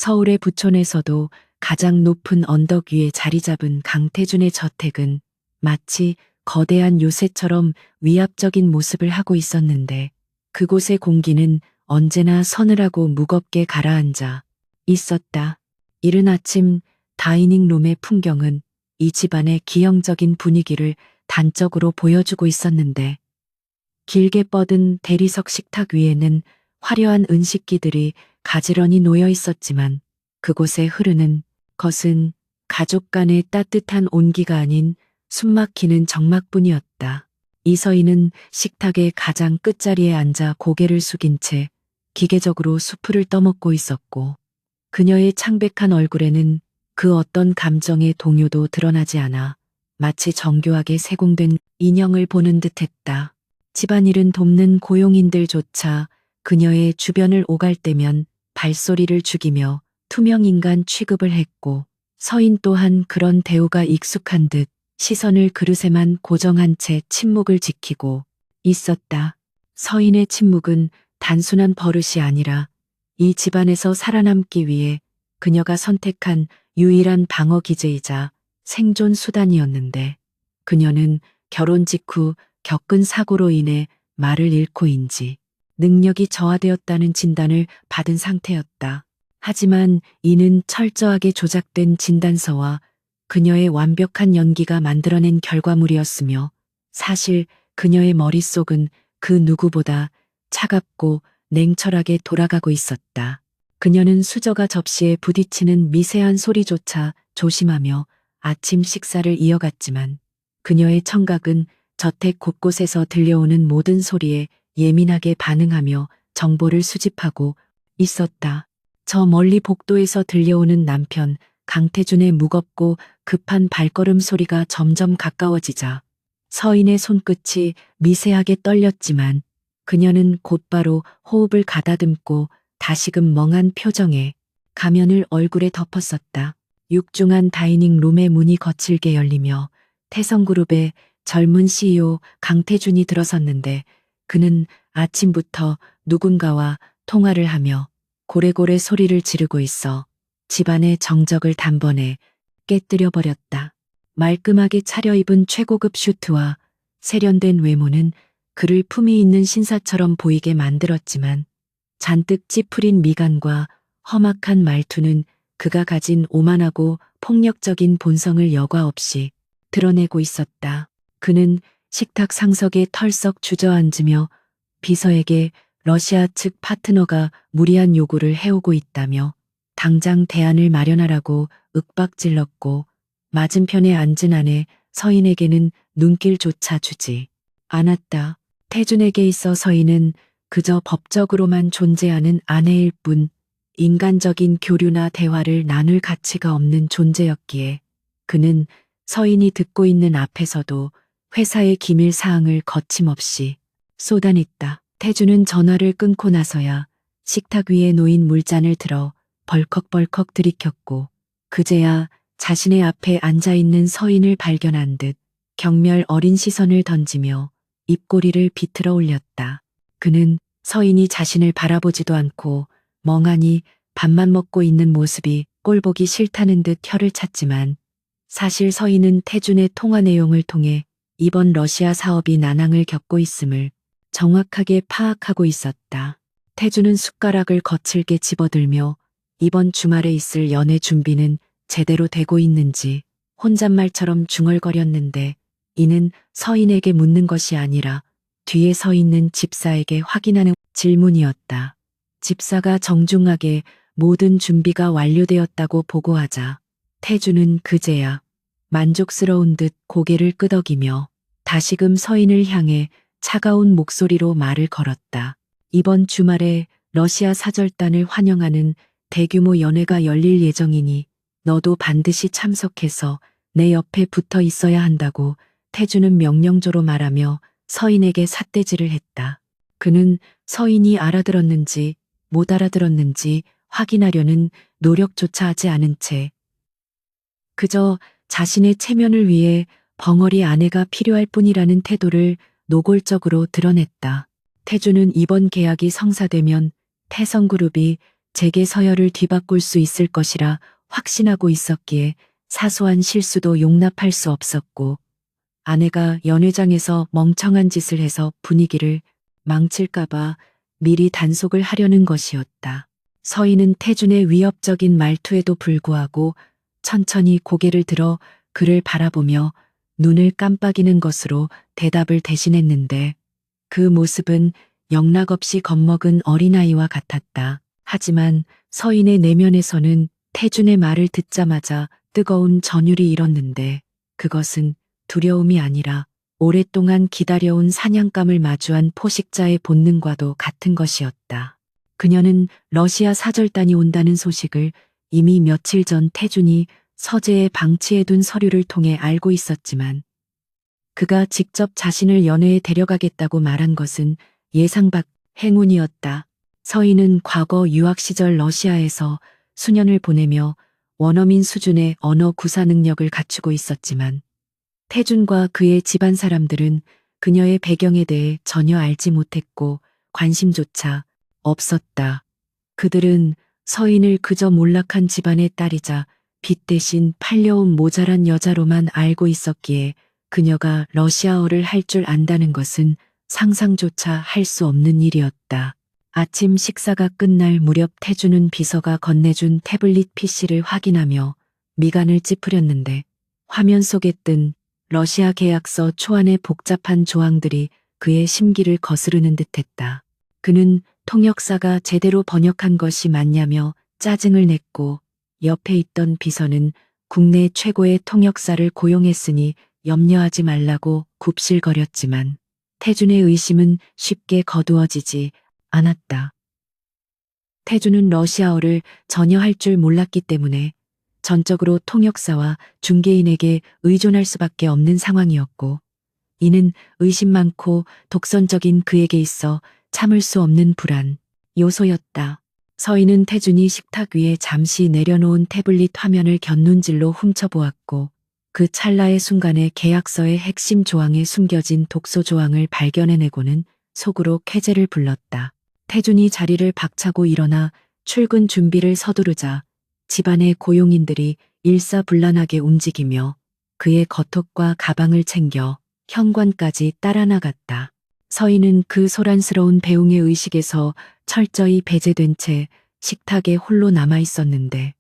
서울의 부촌에서도 가장 높은 언덕 위에 자리 잡은 강태준의 저택은 마치 거대한 요새처럼 위압적인 모습을 하고 있었는데 그곳의 공기는 언제나 서늘하고 무겁게 가라앉아 있었다. 이른 아침 다이닝룸의 풍경은 이 집안의 기형적인 분위기를 단적으로 보여주고 있었는데 길게 뻗은 대리석 식탁 위에는 화려한 은식기들이 가지런히 놓여 있었지만 그곳에 흐르는 것은 가족 간의 따뜻한 온기가 아닌 숨막히는 적막뿐이었다. 이서희는 식탁의 가장 끝자리에 앉아 고개를 숙인 채 기계적으로 수프를 떠먹고 있었고 그녀의 창백한 얼굴에는 그 어떤 감정의 동요도 드러나지 않아 마치 정교하게 세공된 인형을 보는 듯했다. 집안일은 돕는 고용인들조차 그녀의 주변을 오갈 때면 발소리를 죽이며 투명인간 취급을 했고 서인 또한 그런 대우가 익숙한 듯 시선을 그릇에만 고정한 채 침묵을 지키고 있었다. 서인의 침묵은 단순한 버릇이 아니라 이 집안에서 살아남기 위해 그녀가 선택한 유일한 방어 기제이자 생존 수단이었는데 그녀는 결혼 직후 겪은 사고로 인해 말을 잃고인지 능력이 저하되었다는 진단을 받은 상태였다. 하지만 이는 철저하게 조작된 진단서와 그녀의 완벽한 연기가 만들어낸 결과물이었으며 사실 그녀의 머릿속은 그 누구보다 차갑고 냉철하게 돌아가고 있었다. 그녀는 수저가 접시에 부딪히는 미세한 소리조차 조심하며 아침 식사를 이어갔지만 그녀의 청각은 저택 곳곳에서 들려오는 모든 소리에 예민하게 반응하며 정보를 수집하고 있었다. 저 멀리 복도에서 들려오는 남편 강태준의 무겁고 급한 발걸음 소리가 점점 가까워지자 서인의 손끝이 미세하게 떨렸지만 그녀는 곧바로 호흡을 가다듬고 다시금 멍한 표정에 가면을 얼굴에 덮었었다. 육중한 다이닝룸의 문이 거칠게 열리며 태성그룹의 젊은 CEO 강태준이 들어섰는데 그는 아침부터 누군가와 통화를 하며 고래고래 소리를 지르고 있어 집안의 정적을 단번에 깨뜨려 버렸다. 말끔하게 차려입은 최고급 슈트와 세련된 외모는 그를 품위 있는 신사처럼 보이게 만들었지만 잔뜩 찌푸린 미간과 험악한 말투는 그가 가진 오만하고 폭력적인 본성을 여과 없이 드러내고 있었다. 그는 식탁 상석에 털썩 주저앉으며 비서에게 러시아 측 파트너가 무리한 요구를 해오고 있다며 당장 대안을 마련하라고 윽박질렀고 맞은편에 앉은 아내 서인에게는 눈길조차 주지 않았다. 태준에게 있어 서인은 그저 법적으로만 존재하는 아내일 뿐 인간적인 교류나 대화를 나눌 가치가 없는 존재였기에 그는 서인이 듣고 있는 앞에서도 회사의 기밀 사항을 거침없이 쏟아냈다. 태준은 전화를 끊고 나서야 식탁 위에 놓인 물잔을 들어 벌컥벌컥 들이켰고 그제야 자신의 앞에 앉아있는 서인을 발견한 듯 경멸 어린 시선을 던지며 입꼬리를 비틀어 올렸다. 그는 서인이 자신을 바라보지도 않고 멍하니 밥만 먹고 있는 모습이 꼴보기 싫다는 듯 혀를 찼지만 사실 서인은 태준의 통화 내용을 통해 이번 러시아 사업이 난항을 겪고 있음을 정확하게 파악하고 있었다. 태준은 숟가락을 거칠게 집어들며 이번 주말에 있을 연애 준비는 제대로 되고 있는지 혼잣말처럼 중얼거렸는데 이는 서인에게 묻는 것이 아니라 뒤에 서 있는 집사에게 확인하는 질문이었다. 집사가 정중하게 모든 준비가 완료되었다고 보고하자 태준은 그제야 만족스러운 듯 고개를 끄덕이며 다시금 서인을 향해 차가운 목소리로 말을 걸었다. 이번 주말에 러시아 사절단을 환영하는 대규모 연회가 열릴 예정이니 너도 반드시 참석해서 내 옆에 붙어 있어야 한다고 태준은 명령조로 말하며 서인에게 삿대질을 했다. 그는 서인이 알아들었는지 못 알아들었는지 확인하려는 노력조차 하지 않은 채 그저 자신의 체면을 위해 벙어리 아내가 필요할 뿐이라는 태도를 노골적으로 드러냈다. 태준은 이번 계약이 성사되면 태성그룹이 제게 서열을 뒤바꿀 수 있을 것이라 확신하고 있었기에 사소한 실수도 용납할 수 없었고, 아내가 연회장에서 멍청한 짓을 해서 분위기를 망칠까봐 미리 단속을 하려는 것이었다. 서희는 태준의 위협적인 말투에도 불구하고 천천히 고개를 들어 그를 바라보며 눈을 깜빡이는 것으로 대답을 대신했는데, 그 모습은 영락없이 겁먹은 어린아이와 같았다. 하지만 서인의 내면에서는 태준의 말을 듣자마자 뜨거운 전율이 일었는데, 그것은 두려움이 아니라 오랫동안 기다려온 사냥감을 마주한 포식자의 본능과도 같은 것이었다. 그녀는 러시아 사절단이 온다는 소식을 이미 며칠 전 태준이 서재에 방치해둔 서류를 통해 알고 있었지만, 그가 직접 자신을 연회에 데려가겠다고 말한 것은 예상 밖 행운이었다. 서희는 과거 유학 시절 러시아에서 수년을 보내며 원어민 수준의 언어 구사 능력을 갖추고 있었지만, 태준과 그의 집안 사람들은 그녀의 배경에 대해 전혀 알지 못했고 관심조차 없었다. 그들은 서인을 그저 몰락한 집안의 딸이자 빚 대신 팔려온 모자란 여자로만 알고 있었기에, 그녀가 러시아어를 할 줄 안다는 것은 상상조차 할 수 없는 일이었다. 아침 식사가 끝날 무렵 태준은 비서가 건네준 태블릿 PC를 확인하며 미간을 찌푸렸는데, 화면 속에 뜬 러시아 계약서 초안의 복잡한 조항들이 그의 심기를 거스르는 듯했다. 그는 통역사가 제대로 번역한 것이 맞냐며 짜증을 냈고, 옆에 있던 비서는 국내 최고의 통역사를 고용했으니 염려하지 말라고 굽실거렸지만, 태준의 의심은 쉽게 거두어지지 않았다. 태준은 러시아어를 전혀 할 줄 몰랐기 때문에 전적으로 통역사와 중개인에게 의존할 수밖에 없는 상황이었고, 이는 의심 많고 독선적인 그에게 있어 참을 수 없는 불안 요소였다. 서희는 태준이 식탁 위에 잠시 내려놓은 태블릿 화면을 곁눈질로 훔쳐보았고, 그 찰나의 순간에 계약서의 핵심 조항에 숨겨진 독소 조항을 발견해내고는 속으로 쾌재를 불렀다. 태준이 자리를 박차고 일어나 출근 준비를 서두르자 집안의 고용인들이 일사불란하게 움직이며 그의 겉옷과 가방을 챙겨 현관까지 따라 나갔다. 서희는 그 소란스러운 배웅의 의식에서 철저히 배제된 채 식탁에 홀로 남아 있었는데,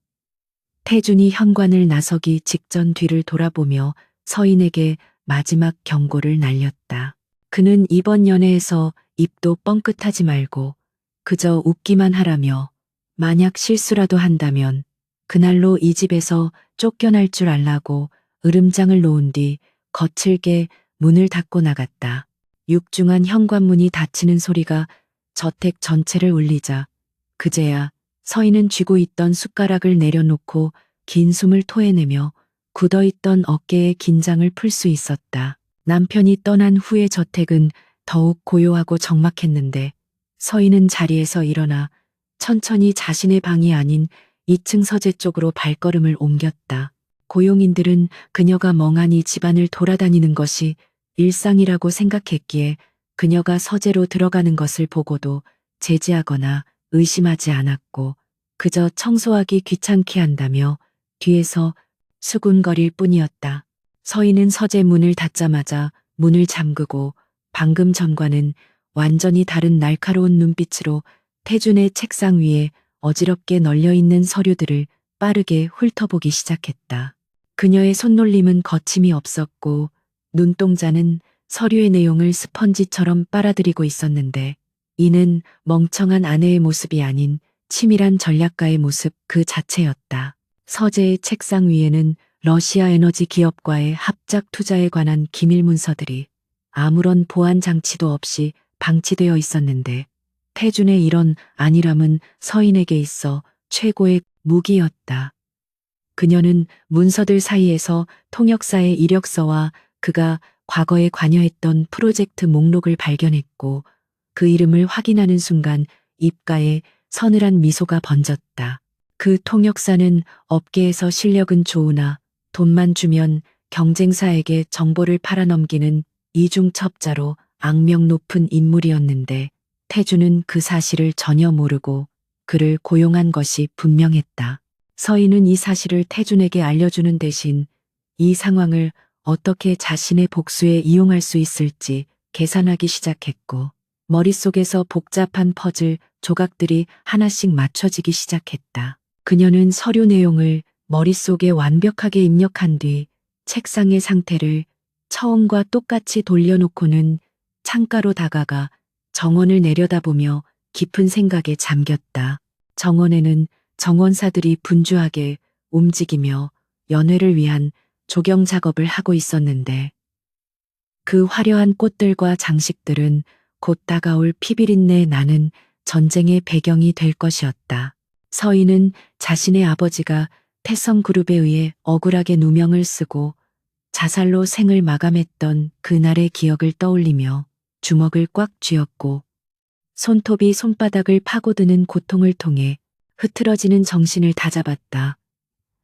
태준이 현관을 나서기 직전 뒤를 돌아보며 서인에게 마지막 경고를 날렸다. 그는 이번 연애에서 입도 뻥끗하지 말고 그저 웃기만 하라며, 만약 실수라도 한다면 그날로 이 집에서 쫓겨날 줄 알라고 으름장을 놓은 뒤 거칠게 문을 닫고 나갔다. 육중한 현관문이 닫히는 소리가 저택 전체를 울리자 그제야 서인은 쥐고 있던 숟가락을 내려놓고 긴 숨을 토해내며 굳어있던 어깨의 긴장을 풀 수 있었다. 남편이 떠난 후의 저택은 더욱 고요하고 적막했는데, 서인은 자리에서 일어나 천천히 자신의 방이 아닌 2층 서재 쪽으로 발걸음을 옮겼다. 고용인들은 그녀가 멍하니 집안을 돌아다니는 것이 일상이라고 생각했기에 그녀가 서재로 들어가는 것을 보고도 제지하거나 의심하지 않았고, 그저 청소하기 귀찮게 한다며 뒤에서 수군거릴 뿐이었다. 서인은 서재 문을 닫자마자 문을 잠그고 방금 전과는 완전히 다른 날카로운 눈빛으로 태준의 책상 위에 어지럽게 널려있는 서류들을 빠르게 훑어보기 시작했다. 그녀의 손놀림은 거침이 없었고 눈동자는 서류의 내용을 스펀지처럼 빨아들이고 있었는데, 이는 멍청한 아내의 모습이 아닌 치밀한 전략가의 모습 그 자체였다. 서재의 책상 위에는 러시아 에너지 기업과의 합작 투자에 관한 기밀 문서들이 아무런 보안 장치도 없이 방치되어 있었는데, 태준의 이런 안일함은 서인에게 있어 최고의 무기였다. 그녀는 문서들 사이에서 통역사의 이력서와 그가 과거에 관여했던 프로젝트 목록을 발견했고, 그 이름을 확인하는 순간 입가에 서늘한 미소가 번졌다. 그 통역사는 업계에서 실력은 좋으나 돈만 주면 경쟁사에게 정보를 팔아넘기는 이중첩자로 악명 높은 인물이었는데, 태준은 그 사실을 전혀 모르고 그를 고용한 것이 분명했다. 서인은 이 사실을 태준에게 알려주는 대신 이 상황을 어떻게 자신의 복수에 이용할 수 있을지 계산하기 시작했고, 머릿속에서 복잡한 퍼즐 조각들이 하나씩 맞춰지기 시작했다. 그녀는 서류 내용을 머릿속에 완벽하게 입력한 뒤 책상의 상태를 처음과 똑같이 돌려놓고는 창가로 다가가 정원을 내려다보며 깊은 생각에 잠겼다. 정원에는 정원사들이 분주하게 움직이며 연회를 위한 조경 작업을 하고 있었는데, 그 화려한 꽃들과 장식들은 곧 다가올 피비린내 나는 전쟁의 배경이 될 것이었다. 서인은 자신의 아버지가 태성그룹에 의해 억울하게 누명을 쓰고 자살로 생을 마감했던 그날의 기억을 떠올리며 주먹을 꽉 쥐었고, 손톱이 손바닥을 파고드는 고통을 통해 흐트러지는 정신을 다잡았다.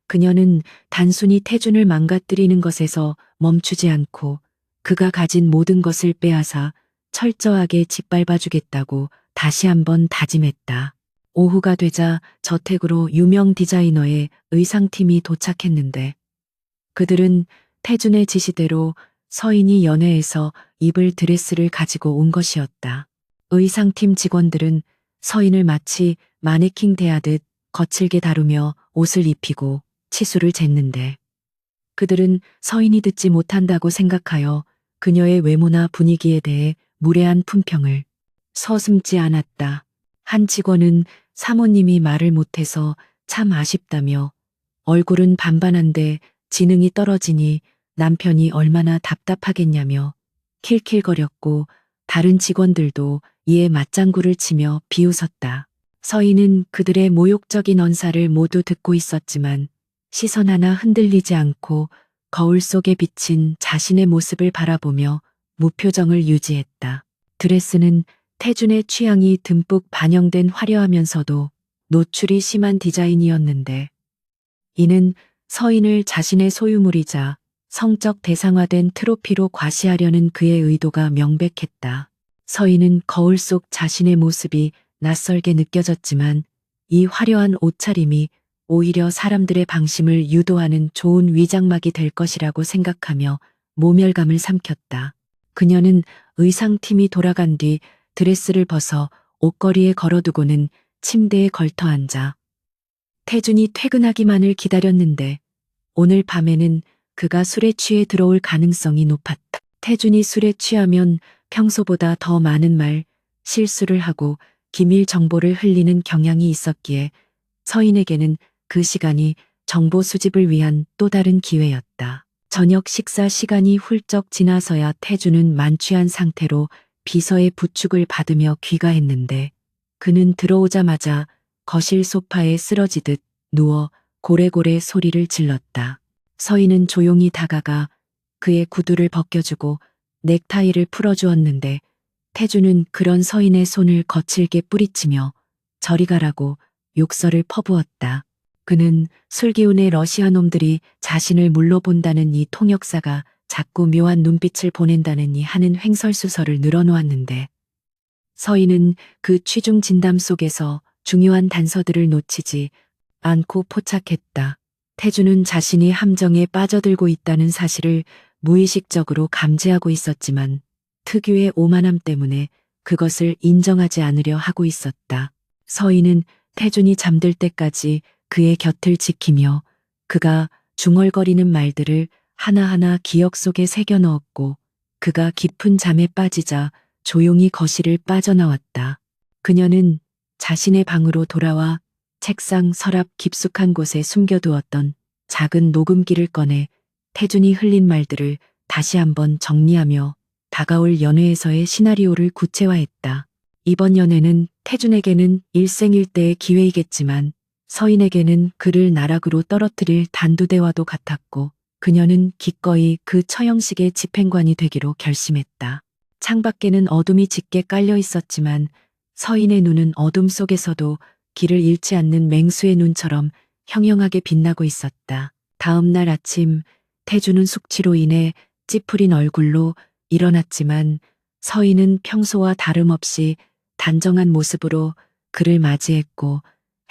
그녀는 단순히 태준을 망가뜨리는 것에서 멈추지 않고 그가 가진 모든 것을 빼앗아 철저하게 짓밟아주겠다고 다시 한번 다짐했다. 오후가 되자 저택으로 유명 디자이너의 의상팀이 도착했는데, 그들은 태준의 지시대로 서인이 연회에서 입을 드레스를 가지고 온 것이었다. 의상팀 직원들은 서인을 마치 마네킹 대하듯 거칠게 다루며 옷을 입히고 치수를 쟀는데, 그들은 서인이 듣지 못한다고 생각하여 그녀의 외모나 분위기에 대해 무례한 품평을 서슴지 않았다. 한 직원은 사모님이 말을 못해서 참 아쉽다며, 얼굴은 반반한데 지능이 떨어지니 남편이 얼마나 답답하겠냐며 킬킬거렸고, 다른 직원들도 이에 맞장구를 치며 비웃었다. 서인은 그들의 모욕적인 언사를 모두 듣고 있었지만 시선 하나 흔들리지 않고 거울 속에 비친 자신의 모습을 바라보며 무표정을 유지했다. 드레스는 태준의 취향이 듬뿍 반영된 화려하면서도 노출이 심한 디자인이었는데, 이는 서인을 자신의 소유물이자 성적 대상화된 트로피로 과시하려는 그의 의도가 명백했다. 서인은 거울 속 자신의 모습이 낯설게 느껴졌지만 이 화려한 옷차림이 오히려 사람들의 방심을 유도하는 좋은 위장막이 될 것이라고 생각하며 모멸감을 삼켰다. 그녀는 의상팀이 돌아간 뒤 드레스를 벗어 옷걸이에 걸어두고는 침대에 걸터 앉아 태준이 퇴근하기만을 기다렸는데, 오늘 밤에는 그가 술에 취해 들어올 가능성이 높았다. 태준이 술에 취하면 평소보다 더 많은 말, 실수를 하고 기밀 정보를 흘리는 경향이 있었기에 서인에게는 그 시간이 정보 수집을 위한 또 다른 기회였다. 저녁 식사 시간이 훌쩍 지나서야 태준은 만취한 상태로 비서의 부축을 받으며 귀가했는데, 그는 들어오자마자 거실 소파에 쓰러지듯 누워 고래고래 소리를 질렀다. 서인은 조용히 다가가 그의 구두를 벗겨주고 넥타이를 풀어주었는데, 태준은 그런 서인의 손을 거칠게 뿌리치며 저리 가라고 욕설을 퍼부었다. 그는 술기운의 러시아 놈들이 자신을 물러본다는 이 통역사가 자꾸 묘한 눈빛을 보낸다느니 하는 횡설수설을 늘어놓았는데, 서인은 그 취중 진담 속에서 중요한 단서들을 놓치지 않고 포착했다. 태준은 자신이 함정에 빠져들고 있다는 사실을 무의식적으로 감지하고 있었지만 특유의 오만함 때문에 그것을 인정하지 않으려 하고 있었다. 서인은 태준이 잠들 때까지 그의 곁을 지키며 그가 중얼거리는 말들을 하나하나 기억 속에 새겨 넣었고, 그가 깊은 잠에 빠지자 조용히 거실을 빠져나왔다. 그녀는 자신의 방으로 돌아와 책상 서랍 깊숙한 곳에 숨겨두었던 작은 녹음기를 꺼내 태준이 흘린 말들을 다시 한번 정리하며 다가올 연회에서의 시나리오를 구체화했다. 이번 연회는 태준에게는 일생일대의 기회이겠지만 서인에게는 그를 나락으로 떨어뜨릴 단두대와도 같았고, 그녀는 기꺼이 그 처형식의 집행관이 되기로 결심했다. 창밖에는 어둠이 짙게 깔려 있었지만 서인의 눈은 어둠 속에서도 길을 잃지 않는 맹수의 눈처럼 형형하게 빛나고 있었다. 다음 날 아침 태준은 숙취로 인해 찌푸린 얼굴로 일어났지만 서인은 평소와 다름없이 단정한 모습으로 그를 맞이했고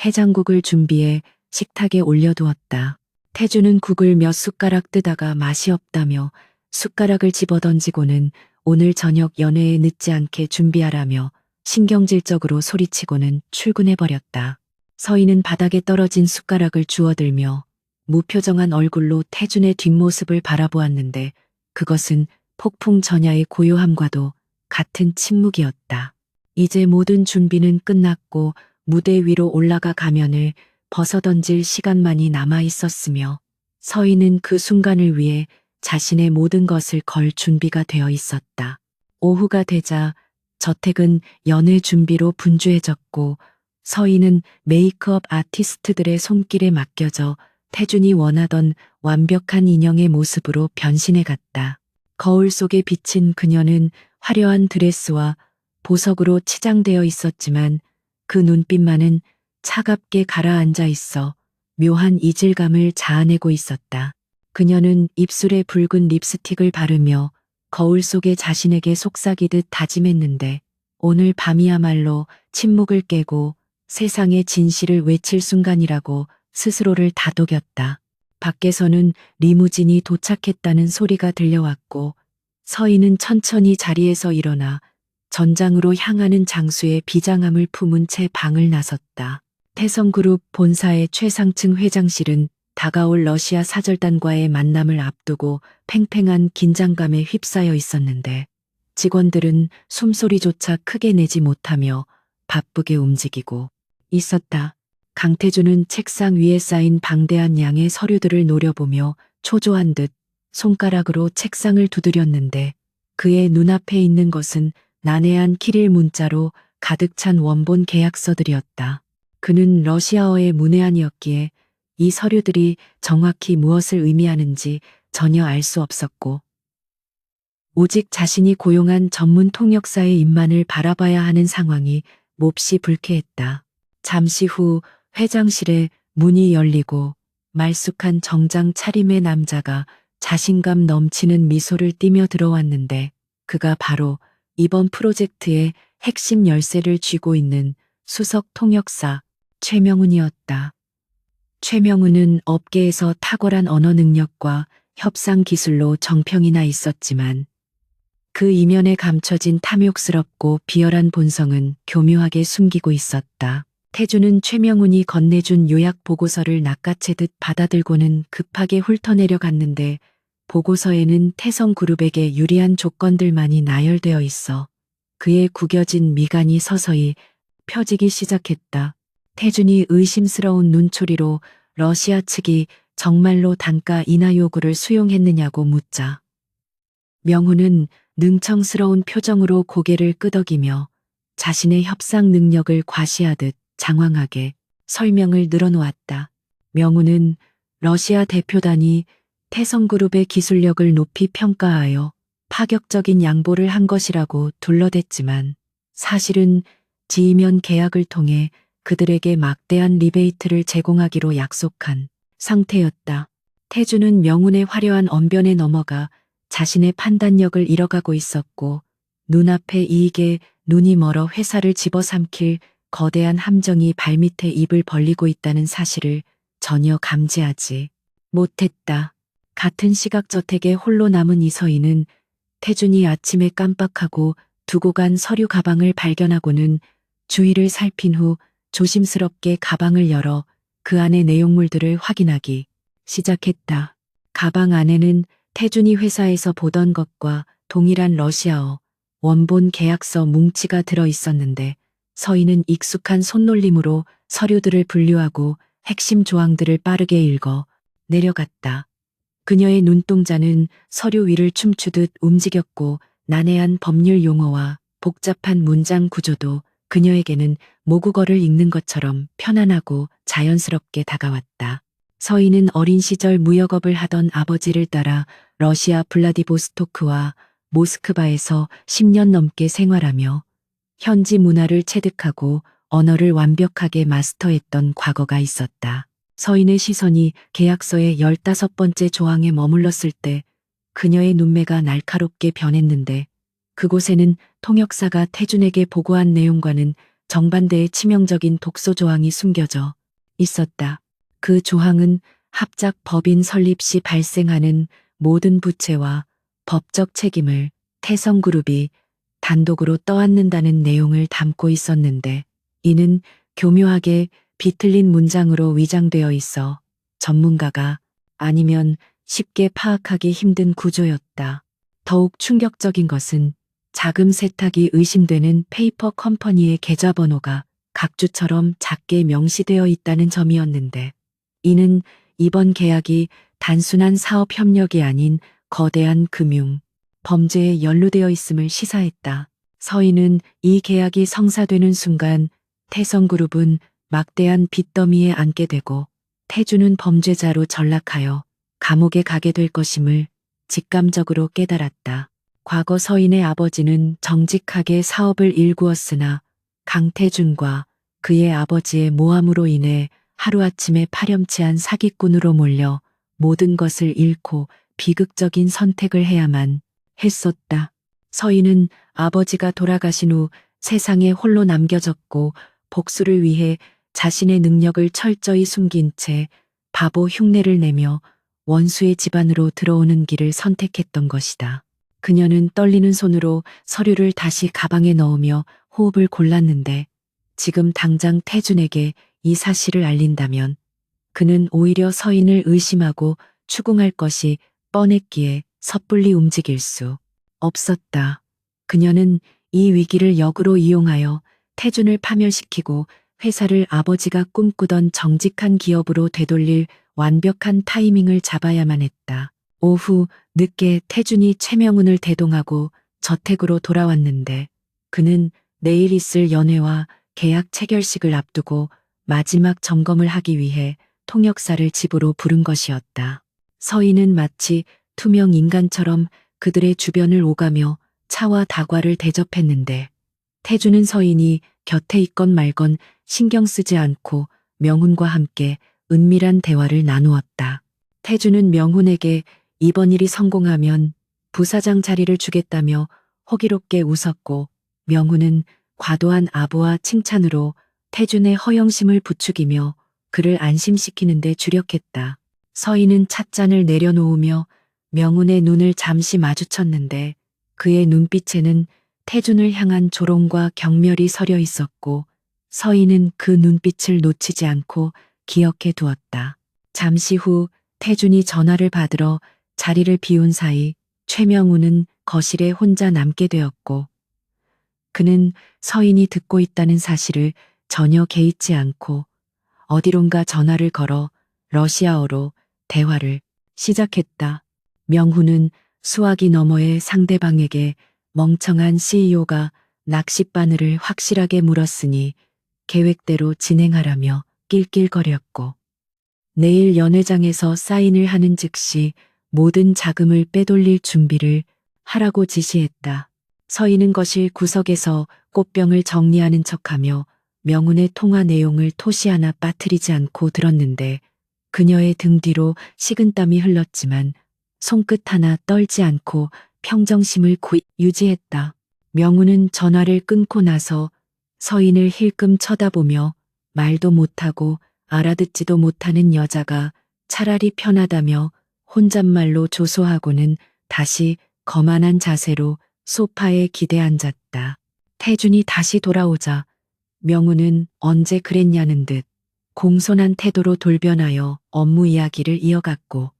해장국을 준비해 식탁에 올려두었다. 태주는 국을 몇 숟가락 뜨다가 맛이 없다며 숟가락을 집어던지고는 오늘 저녁 연회에 늦지 않게 준비하라며 신경질적으로 소리치고는 출근해버렸다. 서인은 바닥에 떨어진 숟가락을 주워들며 무표정한 얼굴로 태준의 뒷모습을 바라보았는데 그것은 폭풍 전야의 고요함과도 같은 침묵이었다. 이제 모든 준비는 끝났고 무대 위로 올라가 가면을 벗어던질 시간만이 남아 있었으며 서인은 그 순간을 위해 자신의 모든 것을 걸 준비가 되어 있었다. 오후가 되자 저택은 연애 준비로 분주해졌고 서인은 메이크업 아티스트들의 손길에 맡겨져 태준이 원하던 완벽한 인형의 모습으로 변신해 갔다. 거울 속에 비친 그녀는 화려한 드레스와 보석으로 치장되어 있었지만 그 눈빛만은 차갑게 가라앉아 있어 묘한 이질감을 자아내고 있었다. 그녀는 입술에 붉은 립스틱을 바르며 거울 속에 자신에게 속삭이듯 다짐했는데 오늘 밤이야말로 침묵을 깨고 세상의 진실을 외칠 순간이라고 스스로를 다독였다. 밖에서는 리무진이 도착했다는 소리가 들려왔고 서인은 천천히 자리에서 일어나 전장으로 향하는 장수의 비장함을 품은 채 방을 나섰다. 태성그룹 본사의 최상층 회장실은 다가올 러시아 사절단과의 만남을 앞두고 팽팽한 긴장감에 휩싸여 있었는데 직원들은 숨소리조차 크게 내지 못하며 바쁘게 움직이고 있었다. 강태준은 책상 위에 쌓인 방대한 양의 서류들을 노려보며 초조한 듯 손가락으로 책상을 두드렸는데 그의 눈앞에 있는 것은 난해한 키릴 문자로 가득 찬 원본 계약서들이었다. 그는 러시아어의 문외한이었기에 이 서류들이 정확히 무엇을 의미하는지 전혀 알 수 없었고 오직 자신이 고용한 전문 통역사의 입만을 바라봐야 하는 상황이 몹시 불쾌했다. 잠시 후 회장실에 문이 열리고 말쑥한 정장 차림의 남자가 자신감 넘치는 미소를 띠며 들어왔는데 그가 바로 이번 프로젝트의 핵심 열쇠를 쥐고 있는 수석 통역사 최명훈이었다. 최명훈은 업계에서 탁월한 언어 능력과 협상 기술로 정평이 나 있었지만 그 이면에 감춰진 탐욕스럽고 비열한 본성은 교묘하게 숨기고 있었다. 태주는 최명훈이 건네준 요약 보고서를 낚아채듯 받아들고는 급하게 훑어내려 갔는데 보고서에는 태성그룹에게 유리한 조건들만이 나열되어 있어 그의 구겨진 미간이 서서히 펴지기 시작했다. 태준이 의심스러운 눈초리로 러시아 측이 정말로 단가 인하 요구를 수용했느냐고 묻자 명훈은 능청스러운 표정으로 고개를 끄덕이며 자신의 협상 능력을 과시하듯 장황하게 설명을 늘어놓았다. 명훈은 러시아 대표단이 태성그룹의 기술력을 높이 평가하여 파격적인 양보를 한 것이라고 둘러댔지만 사실은 지휘면 계약을 통해 그들에게 막대한 리베이트를 제공하기로 약속한 상태였다. 태주는 명훈의 화려한 언변에 넘어가 자신의 판단력을 잃어가고 있었고 눈앞의 이익에 눈이 멀어 회사를 집어삼킬 거대한 함정이 발밑에 입을 벌리고 있다는 사실을 전혀 감지하지 못했다. 같은 시각 저택에 홀로 남은 이서희는 태준이 아침에 깜빡하고 두고 간 서류 가방을 발견하고는 주위를 살핀 후 조심스럽게 가방을 열어 그 안의 내용물들을 확인하기 시작했다. 가방 안에는 태준이 회사에서 보던 것과 동일한 러시아어 원본 계약서 뭉치가 들어 있었는데 서희는 익숙한 손놀림으로 서류들을 분류하고 핵심 조항들을 빠르게 읽어 내려갔다. 그녀의 눈동자는 서류 위를 춤추듯 움직였고 난해한 법률 용어와 복잡한 문장 구조도 그녀에게는 모국어를 읽는 것처럼 편안하고 자연스럽게 다가왔다. 서희는 어린 시절 무역업을 하던 아버지를 따라 러시아 블라디보스토크와 모스크바에서 10년 넘게 생활하며 현지 문화를 체득하고 언어를 완벽하게 마스터했던 과거가 있었다. 서인의 시선이 계약서의 15번째 조항에 머물렀을 때 그녀의 눈매가 날카롭게 변했는데 그곳에는 통역사가 태준에게 보고한 내용과는 정반대의 치명적인 독소 조항이 숨겨져 있었다. 그 조항은 합작 법인 설립 시 발생하는 모든 부채와 법적 책임을 태성그룹이 단독으로 떠안는다는 내용을 담고 있었는데, 이는 교묘하게 비틀린 문장으로 위장되어 있어 전문가가 아니면 쉽게 파악하기 힘든 구조였다. 더욱 충격적인 것은 자금 세탁이 의심되는 페이퍼 컴퍼니의 계좌번호가 각주처럼 작게 명시되어 있다는 점이었는데, 이는 이번 계약이 단순한 사업 협력이 아닌 거대한 금융 범죄에 연루되어 있음을 시사했다. 서인은 이 계약이 성사되는 순간 태성그룹은 막대한 빚더미에 앉게 되고, 태주는 범죄자로 전락하여 감옥에 가게 될 것임을 직감적으로 깨달았다. 과거 서인의 아버지는 정직하게 사업을 일구었으나 강태준과 그의 아버지의 모함으로 인해 하루아침에 파렴치한 사기꾼으로 몰려 모든 것을 잃고 비극적인 선택을 해야만 했었다. 서인은 아버지가 돌아가신 후 세상에 홀로 남겨졌고, 복수를 위해 자신의 능력을 철저히 숨긴 채 바보 흉내를 내며 원수의 집안으로 들어오는 길을 선택했던 것이다. 그녀는 떨리는 손으로 서류를 다시 가방에 넣으며 호흡을 골랐는데, 지금 당장 태준에게 이 사실을 알린다면 그는 오히려 서인을 의심하고 추궁할 것이 뻔했기에 섣불리 움직일 수 없었다. 그녀는 이 위기를 역으로 이용하여 태준을 파멸시키고 회사를 아버지가 꿈꾸던 정직한 기업으로 되돌릴 완벽한 타이밍을 잡아야만 했다. 오후 늦게 태준이 최명훈을 대동하고 저택으로 돌아왔는데, 그는 내일 있을 연회와 계약 체결식을 앞두고 마지막 점검을 하기 위해 통역사를 집으로 부른 것이었다. 서인은 마치 투명 인간처럼 그들의 주변을 오가며 차와 다과를 대접했는데, 태주는 서인이 곁에 있건 말건 신경 쓰지 않고 명훈과 함께 은밀한 대화를 나누었다. 태주는 명훈에게 이번 일이 성공하면 부사장 자리를 주겠다며 호기롭게 웃었고, 명훈은 과도한 아부와 칭찬으로 태준의 허영심을 부추기며 그를 안심시키는 데 주력했다. 서인은 찻잔을 내려놓으며 명훈의 눈을 잠시 마주쳤는데, 그의 눈빛에는 태준을 향한 조롱과 경멸이 서려 있었고, 서인은 그 눈빛을 놓치지 않고 기억해 두었다. 잠시 후 태준이 전화를 받으러 자리를 비운 사이 최명훈은 거실에 혼자 남게 되었고, 그는 서인이 듣고 있다는 사실을 전혀 개의치 않고 어디론가 전화를 걸어 러시아어로 대화를 시작했다. 명훈은 수화기 너머의 상대방에게 멍청한 CEO가 낚싯바늘을 확실하게 물었으니 계획대로 진행하라며 낄낄거렸고, 내일 연회장에서 사인을 하는 즉시 모든 자금을 빼돌릴 준비를 하라고 지시했다. 서인은 거실 구석에서 꽃병을 정리하는 척하며 명훈의 통화 내용을 토시 하나 빠뜨리지 않고 들었는데, 그녀의 등 뒤로 식은땀이 흘렀지만 손끝 하나 떨지 않고 평정심을 유지했다. 명훈은 전화를 끊고 나서 서인을 힐끔 쳐다보며 말도 못하고 알아듣지도 못하는 여자가 차라리 편하다며 혼잣말로 조소하고는 다시 거만한 자세로 소파에 기대 앉았다. 태준이 다시 돌아오자 명훈은 언제 그랬냐는 듯 공손한 태도로 돌변하여 업무 이야기를 이어갔고,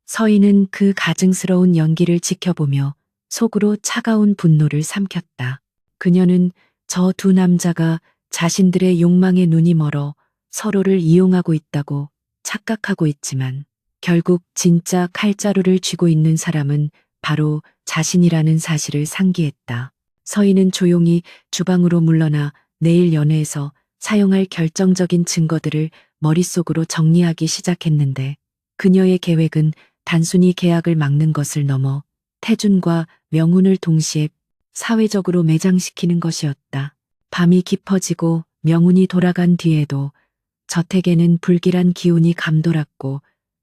서인은 그 가증스러운 연기를 지켜보며 속으로 차가운 분노를 삼켰다. 그녀는 저 두 남자가 자신들의 욕망에 눈이 멀어 서로를 이용하고 있다고 착각하고 있지만, 결국 진짜 칼자루를 쥐고 있는 사람은 바로 자신이라는 사실을 상기했다. 서인은 조용히 주방으로 물러나 내일 연회에서 사용할 결정적인 증거들을 머릿속으로 정리하기 시작했는데, 그녀의 계획은 단순히 계약을 막는 것을 넘어 태준과 명훈을 동시에 사회적으로 매장시키는 것이었다. 밤이 깊어지고 명훈이 돌아간 뒤에도 저택에는 불길한 기운이 감돌았고,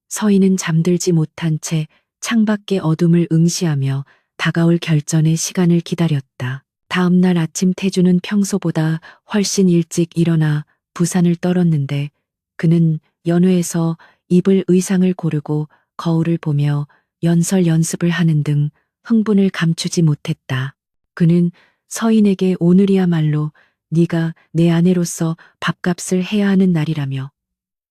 서인은 잠들지 못한 채 창밖의 어둠을 응시하며 다가올 결전의 시간을 기다렸다. 다음 날 아침 태주는 평소보다 훨씬 일찍 일어나 부산을 떨었는데 그는 연회에서 입을 의상을 고르고 거울을 보며 연설 연습을 하는 등 흥분을 감추지 못했다. 그는 서인에게 오늘이야말로 네가 내 아내로서 밥값을 해야 하는 날이라며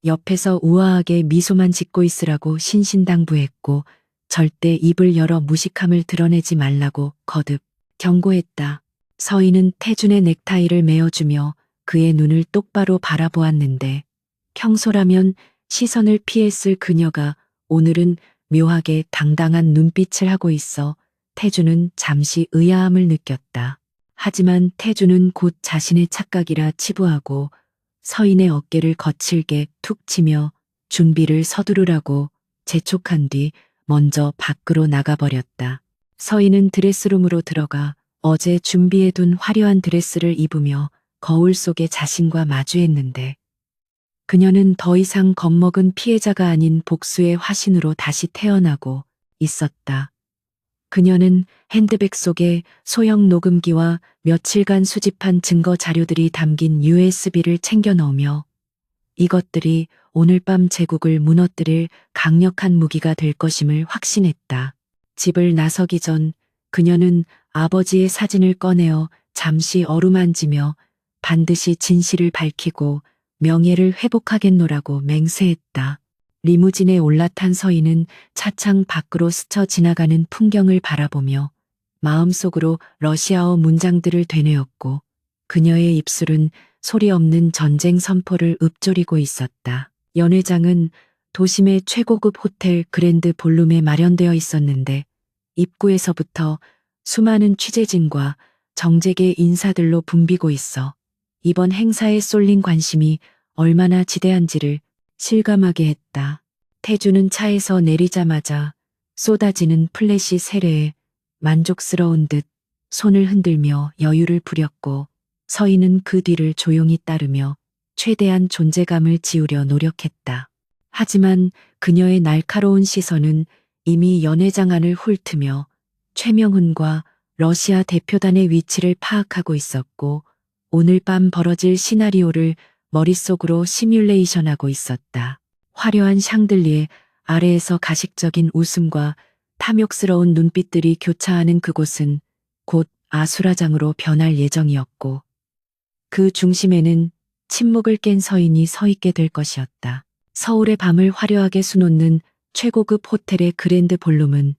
옆에서 우아하게 미소만 짓고 있으라고 신신당부했고 절대 입을 열어 무식함을 드러내지 말라고 거듭 경고했다. 서인은 태준의 넥타이를 메어주며 그의 눈을 똑바로 바라보았는데 평소라면 시선을 피했을 그녀가 오늘은 묘하게 당당한 눈빛을 하고 있어 태준은 잠시 의아함을 느꼈다. 하지만 태준은 곧 자신의 착각이라 치부하고 서인의 어깨를 거칠게 툭 치며 준비를 서두르라고 재촉한 뒤 먼저 밖으로 나가버렸다. 서인은 드레스룸으로 들어가 어제 준비해둔 화려한 드레스를 입으며 거울 속의 자신과 마주했는데 그녀는 더 이상 겁먹은 피해자가 아닌 복수의 화신으로 다시 태어나고 있었다. 그녀는 핸드백 속에 소형 녹음기와 며칠간 수집한 증거 자료들이 담긴 USB를 챙겨 넣으며 이것들이 오늘 밤 제국을 무너뜨릴 강력한 무기가 될 것임을 확신했다. 집을 나서기 전 그녀는 아버지의 사진을 꺼내어 잠시 어루만지며 반드시 진실을 밝히고 명예를 회복하겠노라고 맹세했다. 리무진에 올라탄 서인은 차창 밖으로 스쳐 지나가는 풍경을 바라보며 마음속으로 러시아어 문장들을 되뇌었고 그녀의 입술은 소리 없는 전쟁 선포를 읊조리고 있었다. 연회장은 도심의 최고급 호텔 그랜드 볼룸에 마련되어 있었는데 입구에서부터 수많은 취재진과 정재계 인사들로 붐비고 있어 이번 행사에 쏠린 관심이 얼마나 지대한지를 실감하게 했다. 태주는 차에서 내리자마자 쏟아지는 플래시 세례에 만족스러운 듯 손을 흔들며 여유를 부렸고 서인은 그 뒤를 조용히 따르며 최대한 존재감을 지우려 노력했다. 하지만 그녀의 날카로운 시선은 이미 연회장 안을 훑으며 최명훈과 러시아 대표단의 위치를 파악하고 있었고 오늘 밤 벌어질 시나리오를 머릿속으로 시뮬레이션하고 있었다. 화려한 샹들리에 아래에서 가식적인 웃음과 탐욕스러운 눈빛들이 교차하는 그곳은 곧 아수라장으로 변할 예정이었고 그 중심에는 침묵을 깬 서인이 서 있게 될 것이었다. 서울의 밤을 화려하게 수놓는 최고급 호텔의 그랜드 볼룸은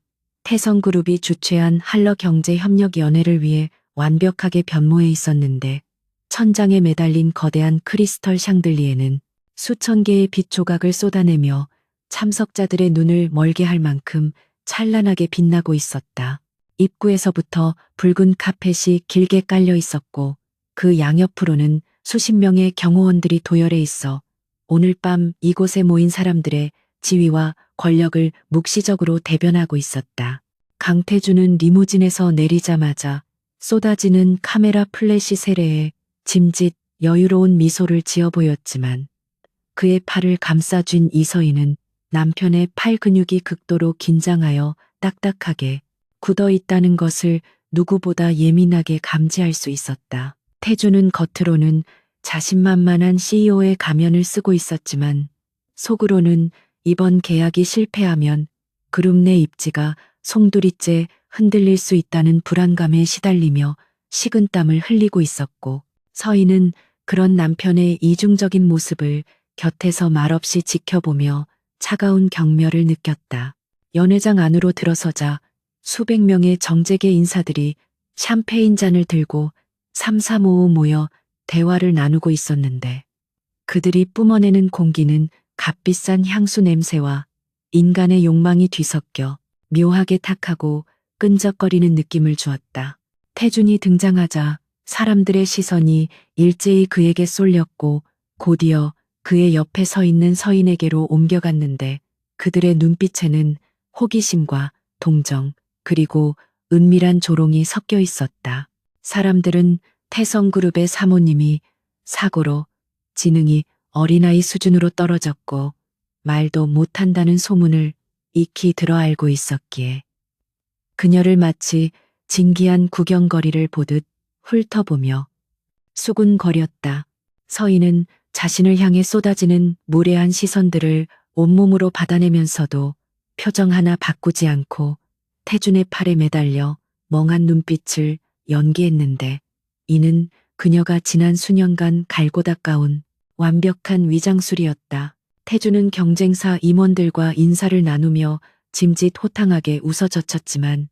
태성그룹이 주최한 한러경제협력연회를 위해 완벽하게 변모해 있었는데 천장에 매달린 거대한 크리스털 샹들리에는 수천 개의 빛 조각을 쏟아내며 참석자들의 눈을 멀게 할 만큼 찬란하게 빛나고 있었다. 입구에서부터 붉은 카펫이 길게 깔려 있었고 그 양옆으로는 수십 명의 경호원들이 도열해 있어 오늘 밤 이곳에 모인 사람들의 지위와 권력을 묵시적으로 대변하고 있었다. 강태준은 리무진에서 내리자마자 쏟아지는 카메라 플래시 세례에 짐짓 여유로운 미소를 지어 보였지만 그의 팔을 감싸쥔 이서인은 남편의 팔 근육이 극도로 긴장하여 딱딱하게 굳어 있다는 것을 누구보다 예민하게 감지할 수 있었다. 태주는 겉으로는 자신만만한 CEO의 가면을 쓰고 있었지만 속으로는 이번 계약이 실패하면 그룹 내 입지가 송두리째 흔들릴 수 있다는 불안감에 시달리며 식은땀을 흘리고 있었고 서인은 그런 남편의 이중적인 모습을 곁에서 말없이 지켜보며 차가운 경멸을 느꼈다. 연회장 안으로 들어서자 수백 명의 정재계 인사들이 샴페인 잔을 들고 삼삼오오 모여 대화를 나누고 있었는데 그들이 뿜어내는 공기는 값비싼 향수 냄새와 인간의 욕망이 뒤섞여 묘하게 탁하고 끈적거리는 느낌을 주었다. 태준이 등장하자 사람들의 시선이 일제히 그에게 쏠렸고 곧이어 그의 옆에 서 있는 서인에게로 옮겨갔는데 그들의 눈빛에는 호기심과 동정 그리고 은밀한 조롱이 섞여 있었다. 사람들은 태성그룹의 사모님이 사고로 지능이 어린아이 수준으로 떨어졌고 말도 못한다는 소문을 익히 들어 알고 있었기에 그녀를 마치 진기한 구경거리를 보듯 훑어보며 수군거렸다. 서인은 자신을 향해 쏟아지는 무례한 시선들을 온몸으로 받아내면서도 표정 하나 바꾸지 않고 태준의 팔에 매달려 멍한 눈빛을 연기했는데, 이는 그녀가 지난 수년간 갈고 닦아온 완벽한 위장술이었다. 태준은 경쟁사 임원들과 인사를 나누며 짐짓 호탕하게 웃어젖혔지만,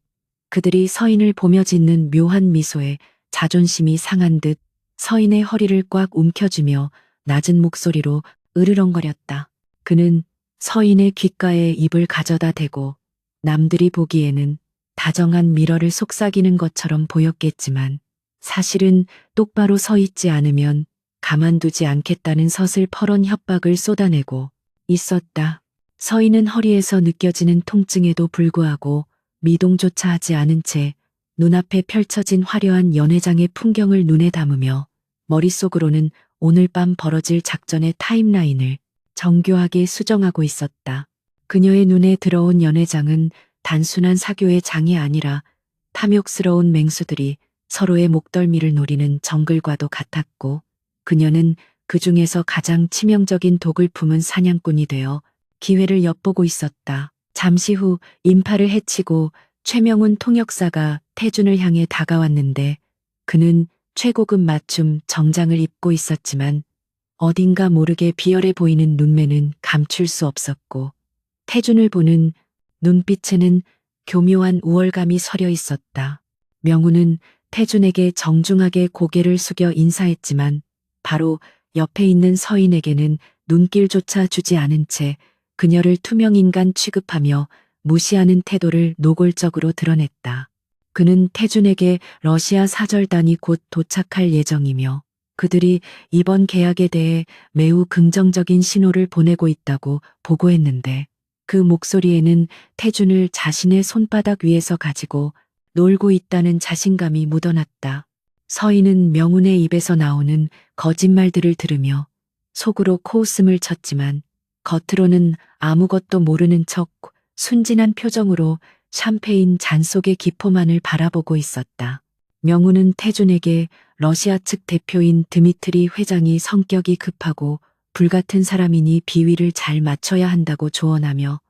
그들이 서인을 보며 짓는 묘한 미소에 자존심이 상한 듯 서인의 허리를 꽉 움켜쥐며 낮은 목소리로 으르렁거렸다. 그는 서인의 귓가에 입을 가져다 대고 남들이 보기에는 다정한 미러를 속삭이는 것처럼 보였겠지만, 사실은 똑바로 서 있지 않으면 가만두지 않겠다는 서슬퍼런 협박을 쏟아내고 있었다. 서인은 허리에서 느껴지는 통증에도 불구하고 미동조차 하지 않은 채 눈앞에 펼쳐진 화려한 연회장의 풍경을 눈에 담으며 머릿속으로는 오늘 밤 벌어질 작전의 타임라인을 정교하게 수정하고 있었다. 그녀의 눈에 들어온 연회장은 단순한 사교의 장이 아니라 탐욕스러운 맹수들이 서로의 목덜미를 노리는 정글과도 같았고, 그녀는 그 중에서 가장 치명적인 독을 품은 사냥꾼이 되어 기회를 엿보고 있었다. 잠시 후 인파를 해치고 최명훈 통역사가 태준을 향해 다가왔는데, 그는 최고급 맞춤 정장을 입고 있었지만 어딘가 모르게 비열해 보이는 눈매는 감출 수 없었고, 태준을 보는 눈빛에는 교묘한 우월감이 서려 있었다. 명훈은 태준에게 정중하게 고개를 숙여 인사했지만 바로 옆에 있는 서인에게는 눈길조차 주지 않은 채 그녀를 투명인간 취급하며 무시하는 태도를 노골적으로 드러냈다. 그는 태준에게 러시아 사절단이 곧 도착할 예정이며 그들이 이번 계약에 대해 매우 긍정적인 신호를 보내고 있다고 보고했는데, 그 목소리에는 태준을 자신의 손바닥 위에서 가지고 놀고 있다는 자신감이 묻어났다. 서인은 명훈의 입에서 나오는 거짓말들을 들으며 속으로 코웃음을 쳤지만 겉으로는 아무것도 모르는 척 순진한 표정으로 샴페인 잔 속의 기포만을 바라보고 있었다. 명훈은 태준에게 러시아 측 대표인 드미트리 회장이 성격이 급하고 불같은 사람이니 비위를 잘 맞춰야 한다고 조언하며,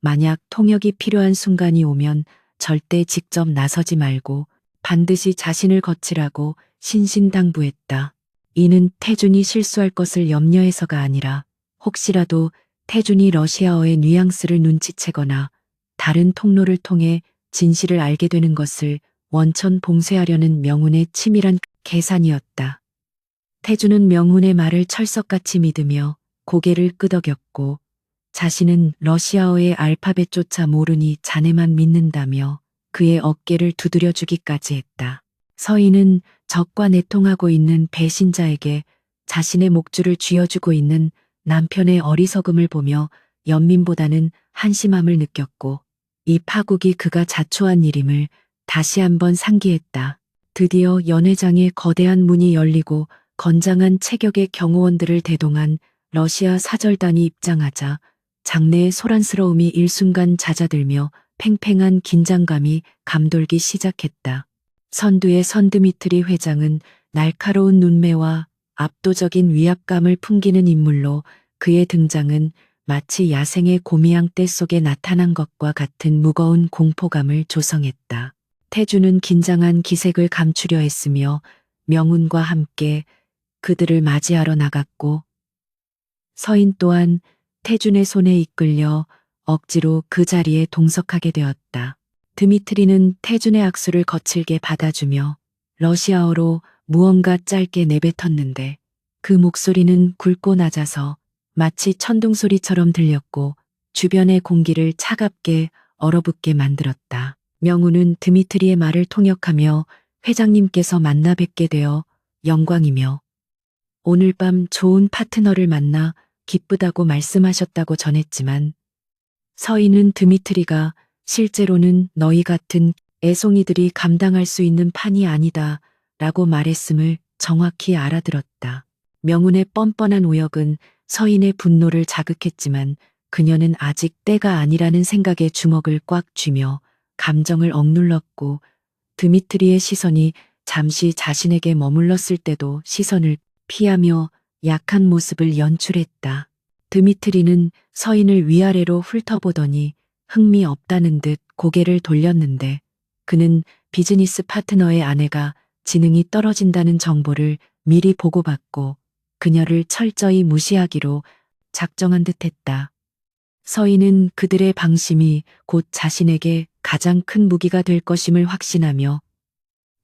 만약 통역이 필요한 순간이 오면 절대 직접 나서지 말고 반드시 자신을 거치라고 신신당부했다. 이는 태준이 실수할 것을 염려해서가 아니라 혹시라도 태준이 러시아어의 뉘앙스를 눈치채거나 다른 통로를 통해 진실을 알게 되는 것을 원천 봉쇄하려는 명훈의 치밀한 계산이었다. 태준은 명훈의 말을 철석같이 믿으며 고개를 끄덕였고, 자신은 러시아어의 알파벳조차 모르니 자네만 믿는다며 그의 어깨를 두드려주기까지 했다. 서인은 적과 내통하고 있는 배신자에게 자신의 목줄을 쥐어주고 있는 남편의 어리석음을 보며 연민보다는 한심함을 느꼈고, 이 파국이 그가 자초한 일임을 다시 한번 상기했다. 드디어 연회장의 거대한 문이 열리고 건장한 체격의 경호원들을 대동한 러시아 사절단이 입장하자 장내의 소란스러움이 일순간 잦아들며 팽팽한 긴장감이 감돌기 시작했다. 선두의 선드미트리 회장은 날카로운 눈매와 압도적인 위압감을 풍기는 인물로, 그의 등장은 마치 야생의 고미양 떼 속에 나타난 것과 같은 무거운 공포감을 조성했다. 태준은 긴장한 기색을 감추려 했으며 명훈과 함께 그들을 맞이하러 나갔고, 서인 또한 태준의 손에 이끌려 억지로 그 자리에 동석하게 되었다. 드미트리는 태준의 악수를 거칠게 받아주며 러시아어로 무언가 짧게 내뱉었는데, 그 목소리는 굵고 낮아서 마치 천둥소리처럼 들렸고 주변의 공기를 차갑게 얼어붙게 만들었다. 명훈은 드미트리의 말을 통역하며 회장님께서 만나 뵙게 되어 영광이며 오늘 밤 좋은 파트너를 만나 기쁘다고 말씀하셨다고 전했지만, 서인은 드미트리가 실제로는 너희 같은 애송이들이 감당할 수 있는 판이 아니다 라고 말했음을 정확히 알아들었다. 명훈의 뻔뻔한 오역은 서인의 분노를 자극했지만 그녀는 아직 때가 아니라는 생각에 주먹을 꽉 쥐며 감정을 억눌렀고, 드미트리의 시선이 잠시 자신에게 머물렀을 때도 시선을 피하며 약한 모습을 연출했다. 드미트리는 서인을 위아래로 훑어보더니 흥미 없다는 듯 고개를 돌렸는데 그는 비즈니스 파트너의 아내가 지능이 떨어진다는 정보를 미리 보고받고 그녀를 철저히 무시하기로 작정한 듯했다. 서인은 그들의 방심이 곧 자신에게 가장 큰 무기가 될 것임을 확신하며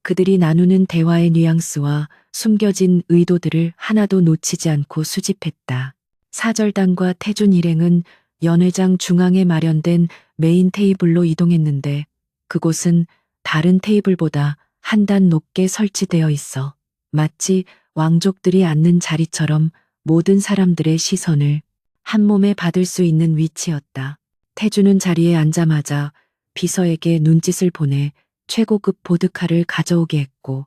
그들이 나누는 대화의 뉘앙스와 숨겨진 의도들을 하나도 놓치지 않고 수집했다. 사절단과 태준 일행은 연회장 중앙에 마련된 메인 테이블로 이동했는데 그곳은 다른 테이블보다 한 단 높게 설치되어 있어 마치 왕족들이 앉는 자리처럼 모든 사람들의 시선을 한 몸에 받을 수 있는 위치였다. 태주는 자리에 앉자마자 비서에게 눈짓을 보내 최고급 보드카를 가져오게 했고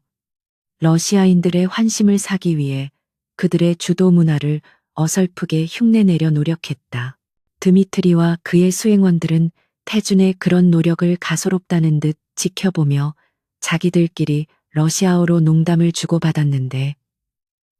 러시아인들의 환심을 사기 위해 그들의 주도 문화를 어설프게 흉내내려 노력했다. 드미트리와 그의 수행원들은 태준의 그런 노력을 가소롭다는 듯 지켜보며 자기들끼리 러시아어로 농담을 주고받았는데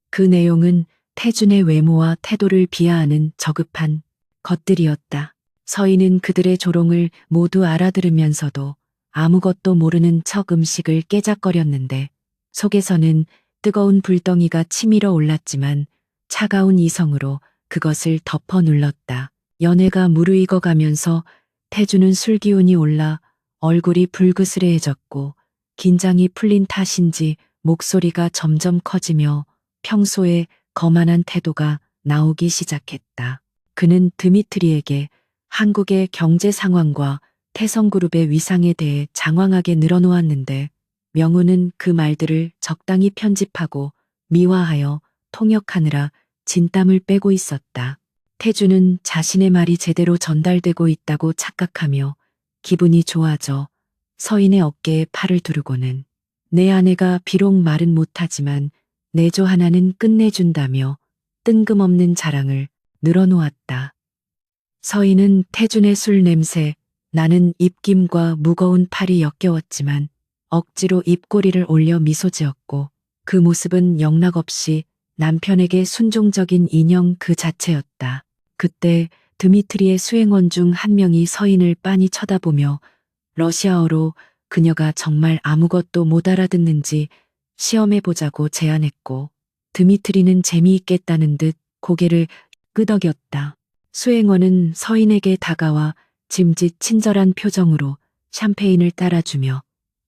그 내용은 태준의 외모와 태도를 비하하는 저급한 것들이었다. 서인은 그들의 조롱을 모두 알아들으면서도 아무것도 모르는 척 음식을 깨작거렸는데 속에서는 뜨거운 불덩이가 치밀어 올랐지만 차가운 이성으로 그것을 덮어 눌렀다. 연애가 무르익어 가면서 태주는 술기운이 올라 얼굴이 불그스레해졌고 긴장이 풀린 탓인지 목소리가 점점 커지며 평소에 거만한 태도가 나오기 시작했다. 그는 드미트리에게 한국의 경제 상황과 태성그룹의 위상에 대해 장황하게 늘어놓았는데 명우는 그 말들을 적당히 편집하고 미화하여 통역하느라 진땀을 빼고 있었다. 태주는 자신의 말이 제대로 전달되고 있다고 착각하며 기분이 좋아져 서인의 어깨에 팔을 두르고는 내 아내가 비록 말은 못하지만 내조 하나는 끝내준다며 뜬금없는 자랑을 늘어놓았다. 서인은 태준의 술 냄새, 나는 입김과 무거운 팔이 역겨웠지만 억지로 입꼬리를 올려 미소 지었고 그 모습은 영락없이 남편에게 순종적인 인형 그 자체였다. 그때 드미트리의 수행원 중 한 명이 서인을 빤히 쳐다보며 러시아어로 그녀가 정말 아무것도 못 알아듣는지 시험해보자고 제안했고 드미트리는 재미있겠다는 듯 고개를 끄덕였다. 수행원은 서인에게 다가와 짐짓 친절한 표정으로 샴페인을 따라주며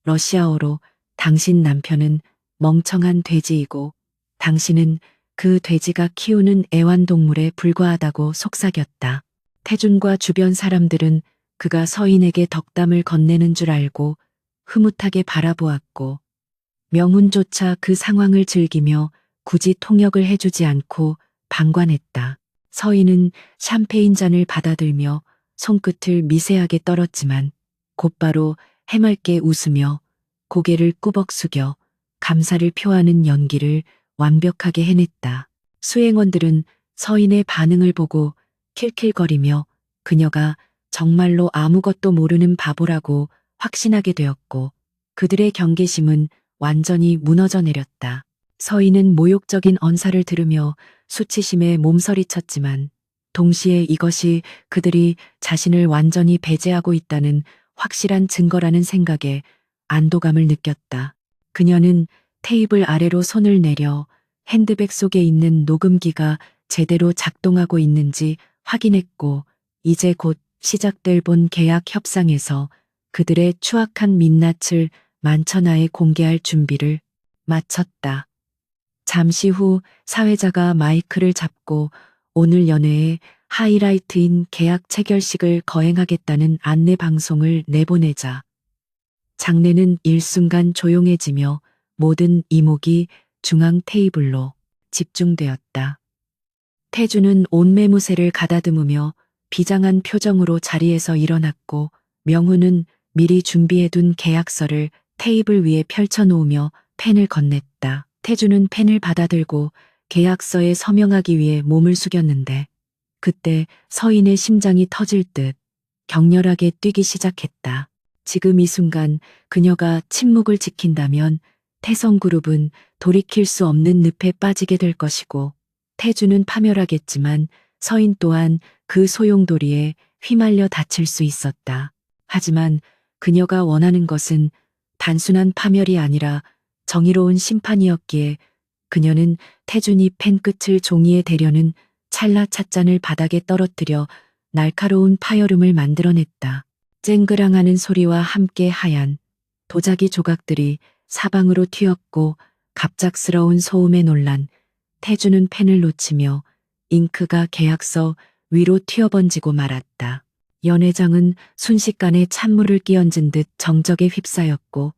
러시아어로 당신 남편은 멍청한 돼지이고 당신은 그 돼지가 키우는 애완동물에 불과하다고 속삭였다. 태준과 주변 사람들은 그가 서인에게 덕담을 건네는 줄 알고 흐뭇하게 바라보았고 명훈조차 그 상황을 즐기며 굳이 통역을 해주지 않고 방관했다. 서인은 샴페인 잔을 받아들며 손끝을 미세하게 떨었지만 곧바로 해맑게 웃으며 고개를 꾸벅 숙여 감사를 표하는 연기를 완벽하게 해냈다. 수행원들은 서인의 반응을 보고 킬킬거리며 그녀가 정말로 아무것도 모르는 바보라고 확신하게 되었고 그들의 경계심은 완전히 무너져 내렸다. 서인은 모욕적인 언사를 들으며 수치심에 몸서리쳤지만 동시에 이것이 그들이 자신을 완전히 배제하고 있다는 확실한 증거라는 생각에 안도감을 느꼈다. 그녀는 테이블 아래로 손을 내려 핸드백 속에 있는 녹음기가 제대로 작동하고 있는지 확인했고 이제 곧 시작될 본 계약 협상에서 그들의 추악한 민낯을 만천하에 공개할 준비를 마쳤다. 잠시 후 사회자가 마이크를 잡고 오늘 연회의 하이라이트인 계약 체결식을 거행하겠다는 안내 방송을 내보내자 장내는 일순간 조용해지며 모든 이목이 중앙 테이블로 집중되었다. 태주는 온매무새를 가다듬으며 비장한 표정으로 자리에서 일어났고 명훈은 미리 준비해둔 계약서를 테이블 위에 펼쳐놓으며 펜을 건넸다. 태주는 펜을 받아들고 계약서에 서명하기 위해 몸을 숙였는데 그때 서인의 심장이 터질 듯 격렬하게 뛰기 시작했다. 지금 이 순간 그녀가 침묵을 지킨다면 태성그룹은 돌이킬 수 없는 늪에 빠지게 될 것이고 태주는 파멸하겠지만 서인 또한 그 소용돌이에 휘말려 다칠 수 있었다. 하지만 그녀가 원하는 것은 단순한 파멸이 아니라 정의로운 심판이었기에 그녀는 태준이 펜 끝을 종이에 대려는 찰나 찻잔을 바닥에 떨어뜨려 날카로운 파열음을 만들어냈다. 쨍그랑하는 소리와 함께 하얀 도자기 조각들이 사방으로 튀었고 갑작스러운 소음에 놀란 태주는 펜을 놓치며 잉크가 계약서 위로 튀어번지고 말았다. 연회장은 순식간에 찬물을 끼얹은 듯 정적에 휩싸였고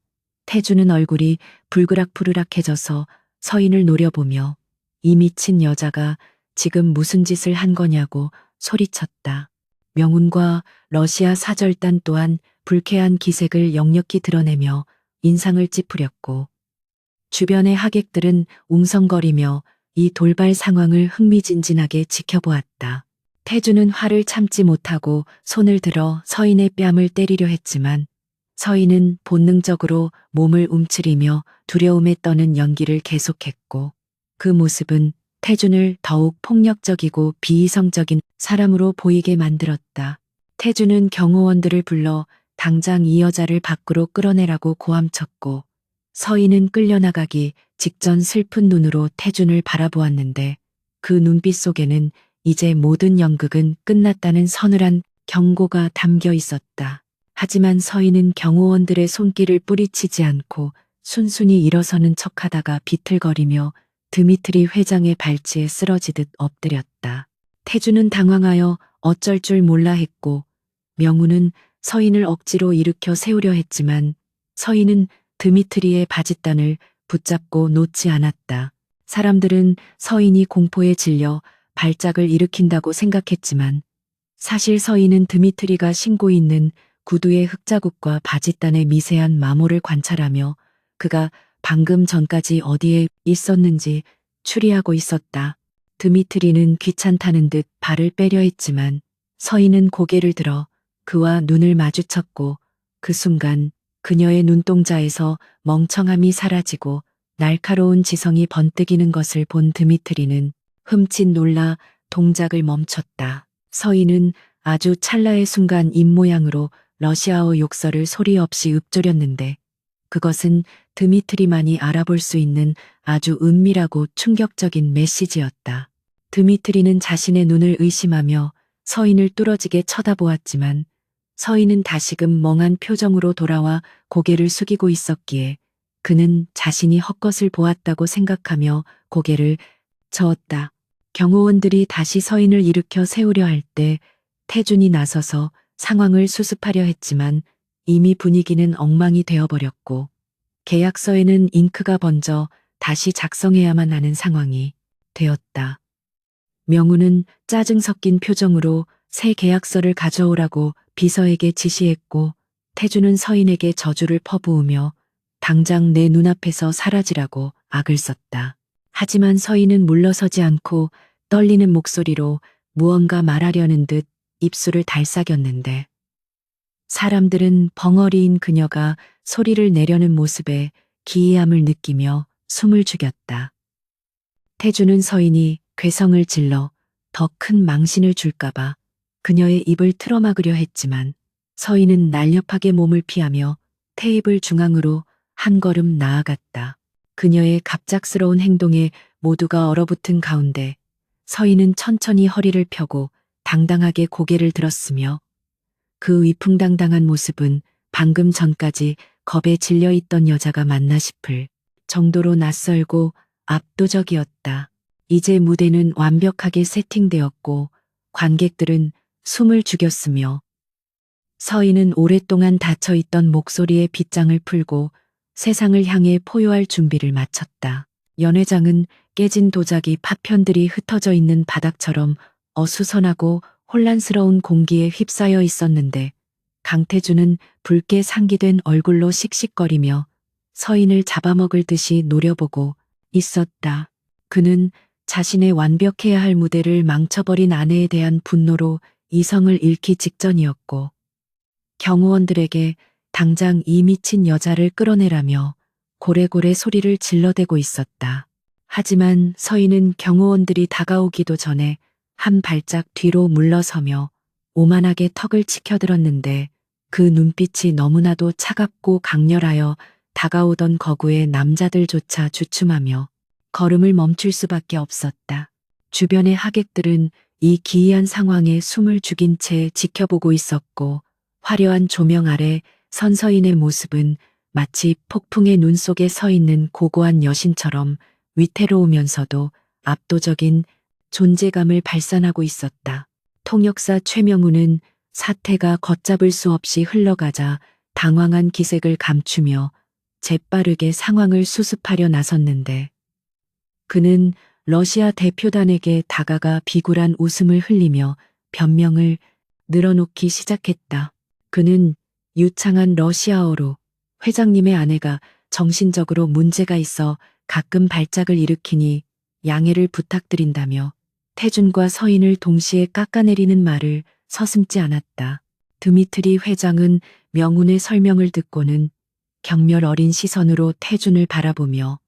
태주는 얼굴이 불그락부르락해져서 서인을 노려보며 이 미친 여자가 지금 무슨 짓을 한 거냐고 소리쳤다. 명운과 러시아 사절단 또한 불쾌한 기색을 역력히 드러내며 인상을 찌푸렸고 주변의 하객들은 웅성거리며 이 돌발 상황을 흥미진진하게 지켜보았다. 태주는 화를 참지 못하고 손을 들어 서인의 뺨을 때리려 했지만 서인은 본능적으로 몸을 움츠리며 두려움에 떠는 연기를 계속했고 그 모습은 태준을 더욱 폭력적이고 비이성적인 사람으로 보이게 만들었다. 태준은 경호원들을 불러 당장 이 여자를 밖으로 끌어내라고 고함쳤고 서인은 끌려나가기 직전 슬픈 눈으로 태준을 바라보았는데 그 눈빛 속에는 이제 모든 연극은 끝났다는 서늘한 경고가 담겨 있었다. 하지만 서인은 경호원들의 손길을 뿌리치지 않고 순순히 일어서는 척하다가 비틀거리며 드미트리 회장의 발치에 쓰러지듯 엎드렸다. 태주는 당황하여 어쩔 줄 몰라 했고 명우는 서인을 억지로 일으켜 세우려 했지만 서인은 드미트리의 바짓단을 붙잡고 놓지 않았다. 사람들은 서인이 공포에 질려 발작을 일으킨다고 생각했지만 사실 서인은 드미트리가 신고 있는 구두의 흙자국과 바짓단의 미세한 마모를 관찰하며 그가 방금 전까지 어디에 있었는지 추리하고 있었다. 드미트리는 귀찮다는 듯 발을 빼려 했지만 서인은 고개를 들어 그와 눈을 마주쳤고 그 순간 그녀의 눈동자에서 멍청함이 사라지고 날카로운 지성이 번뜩이는 것을 본 드미트리는 흠칫 놀라 동작을 멈췄다. 서인은 아주 찰나의 순간 입모양으로 러시아어 욕설을 소리 없이 읊조렸는데 그것은 드미트리만이 알아볼 수 있는 아주 은밀하고 충격적인 메시지였다. 드미트리는 자신의 눈을 의심하며 서인을 뚫어지게 쳐다보았지만 서인은 다시금 멍한 표정으로 돌아와 고개를 숙이고 있었기에 그는 자신이 헛것을 보았다고 생각하며 고개를 저었다. 경호원들이 다시 서인을 일으켜 세우려 할 때 태준이 나서서 상황을 수습하려 했지만 이미 분위기는 엉망이 되어버렸고 계약서에는 잉크가 번져 다시 작성해야만 하는 상황이 되었다. 명우는 짜증 섞인 표정으로 새 계약서를 가져오라고 비서에게 지시했고 태주는 서인에게 저주를 퍼부으며 당장 내 눈앞에서 사라지라고 악을 썼다. 하지만 서인은 물러서지 않고 떨리는 목소리로 무언가 말하려는 듯 입술을 달싹였는데 사람들은 벙어리인 그녀가 소리를 내려는 모습에 기이함을 느끼며 숨을 죽였다. 태주는 서인이 괴성을 질러 더 큰 망신을 줄까봐 그녀의 입을 틀어막으려 했지만 서인은 날렵하게 몸을 피하며 테이블 중앙으로 한 걸음 나아갔다. 그녀의 갑작스러운 행동에 모두가 얼어붙은 가운데 서인은 천천히 허리를 펴고 당당하게 고개를 들었으며 그 위풍당당한 모습은 방금 전까지 겁에 질려있던 여자가 맞나 싶을 정도로 낯설고 압도적이었다. 이제 무대는 완벽하게 세팅되었고 관객들은 숨을 죽였으며 서인은 오랫동안 닫혀있던 목소리의 빗장을 풀고 세상을 향해 포효할 준비를 마쳤다. 연회장은 깨진 도자기 파편들이 흩어져 있는 바닥처럼 어수선하고 혼란스러운 공기에 휩싸여 있었는데 강태주는 붉게 상기된 얼굴로 씩씩거리며 서인을 잡아먹을 듯이 노려보고 있었다. 그는 자신의 완벽해야 할 무대를 망쳐버린 아내에 대한 분노로 이성을 잃기 직전이었고 경호원들에게 당장 이 미친 여자를 끌어내라며 고래고래 소리를 질러대고 있었다. 하지만 서희는 경호원들이 다가오기도 전에 한 발짝 뒤로 물러서며 오만하게 턱을 치켜들었는데 그 눈빛이 너무나도 차갑고 강렬하여 다가오던 거구의 남자들조차 주춤하며 걸음을 멈출 수밖에 없었다. 주변의 하객들은 이 기이한 상황에 숨을 죽인 채 지켜보고 있었고 화려한 조명 아래 선 서인의 모습은 마치 폭풍의 눈 속에 서 있는 고고한 여신처럼 위태로우면서도 압도적인 존재감을 발산하고 있었다. 통역사 최명우는 사태가 걷잡을 수 없이 흘러가자 당황한 기색을 감추며 재빠르게 상황을 수습하려 나섰는데 그는 러시아 대표단에게 다가가 비굴한 웃음을 흘리며 변명을 늘어놓기 시작했다. 그는 유창한 러시아어로 회장님의 아내가 정신적으로 문제가 있어 가끔 발작을 일으키니 양해를 부탁드린다며 태준과 서인을 동시에 깎아내리는 말을 서슴지 않았다. 드미트리 회장은 명운의 설명을 듣고는 경멸 어린 시선으로 태준을 바라보며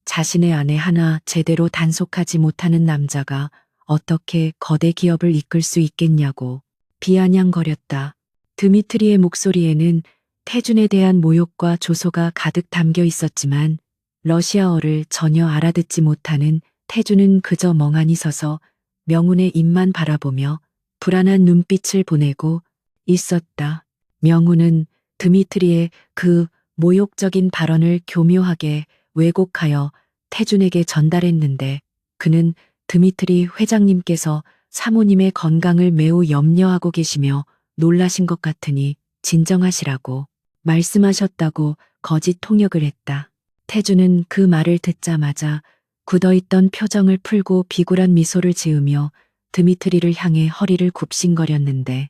자신의 아내 하나 제대로 단속하지 못하는 남자가 어떻게 거대 기업을 이끌 수 있겠냐고 비아냥거렸다. 드미트리의 목소리에는 태준에 대한 모욕과 조소가 가득 담겨 있었지만 러시아어를 전혀 알아듣지 못하는 태준은 그저 멍하니 서서 명운의 입만 바라보며 불안한 눈빛을 보내고 있었다. 명운은 드미트리의 그 모욕적인 발언을 교묘하게 왜곡하여 태준에게 전달했는데 그는 드미트리 회장님께서 사모님의 건강을 매우 염려하고 계시며 놀라신 것 같으니 진정하시라고 말씀하셨다고 거짓 통역을 했다. 태준은 그 말을 듣자마자 굳어있던 표정을 풀고 비굴한 미소를 지으며 드미트리를 향해 허리를 굽신거렸는데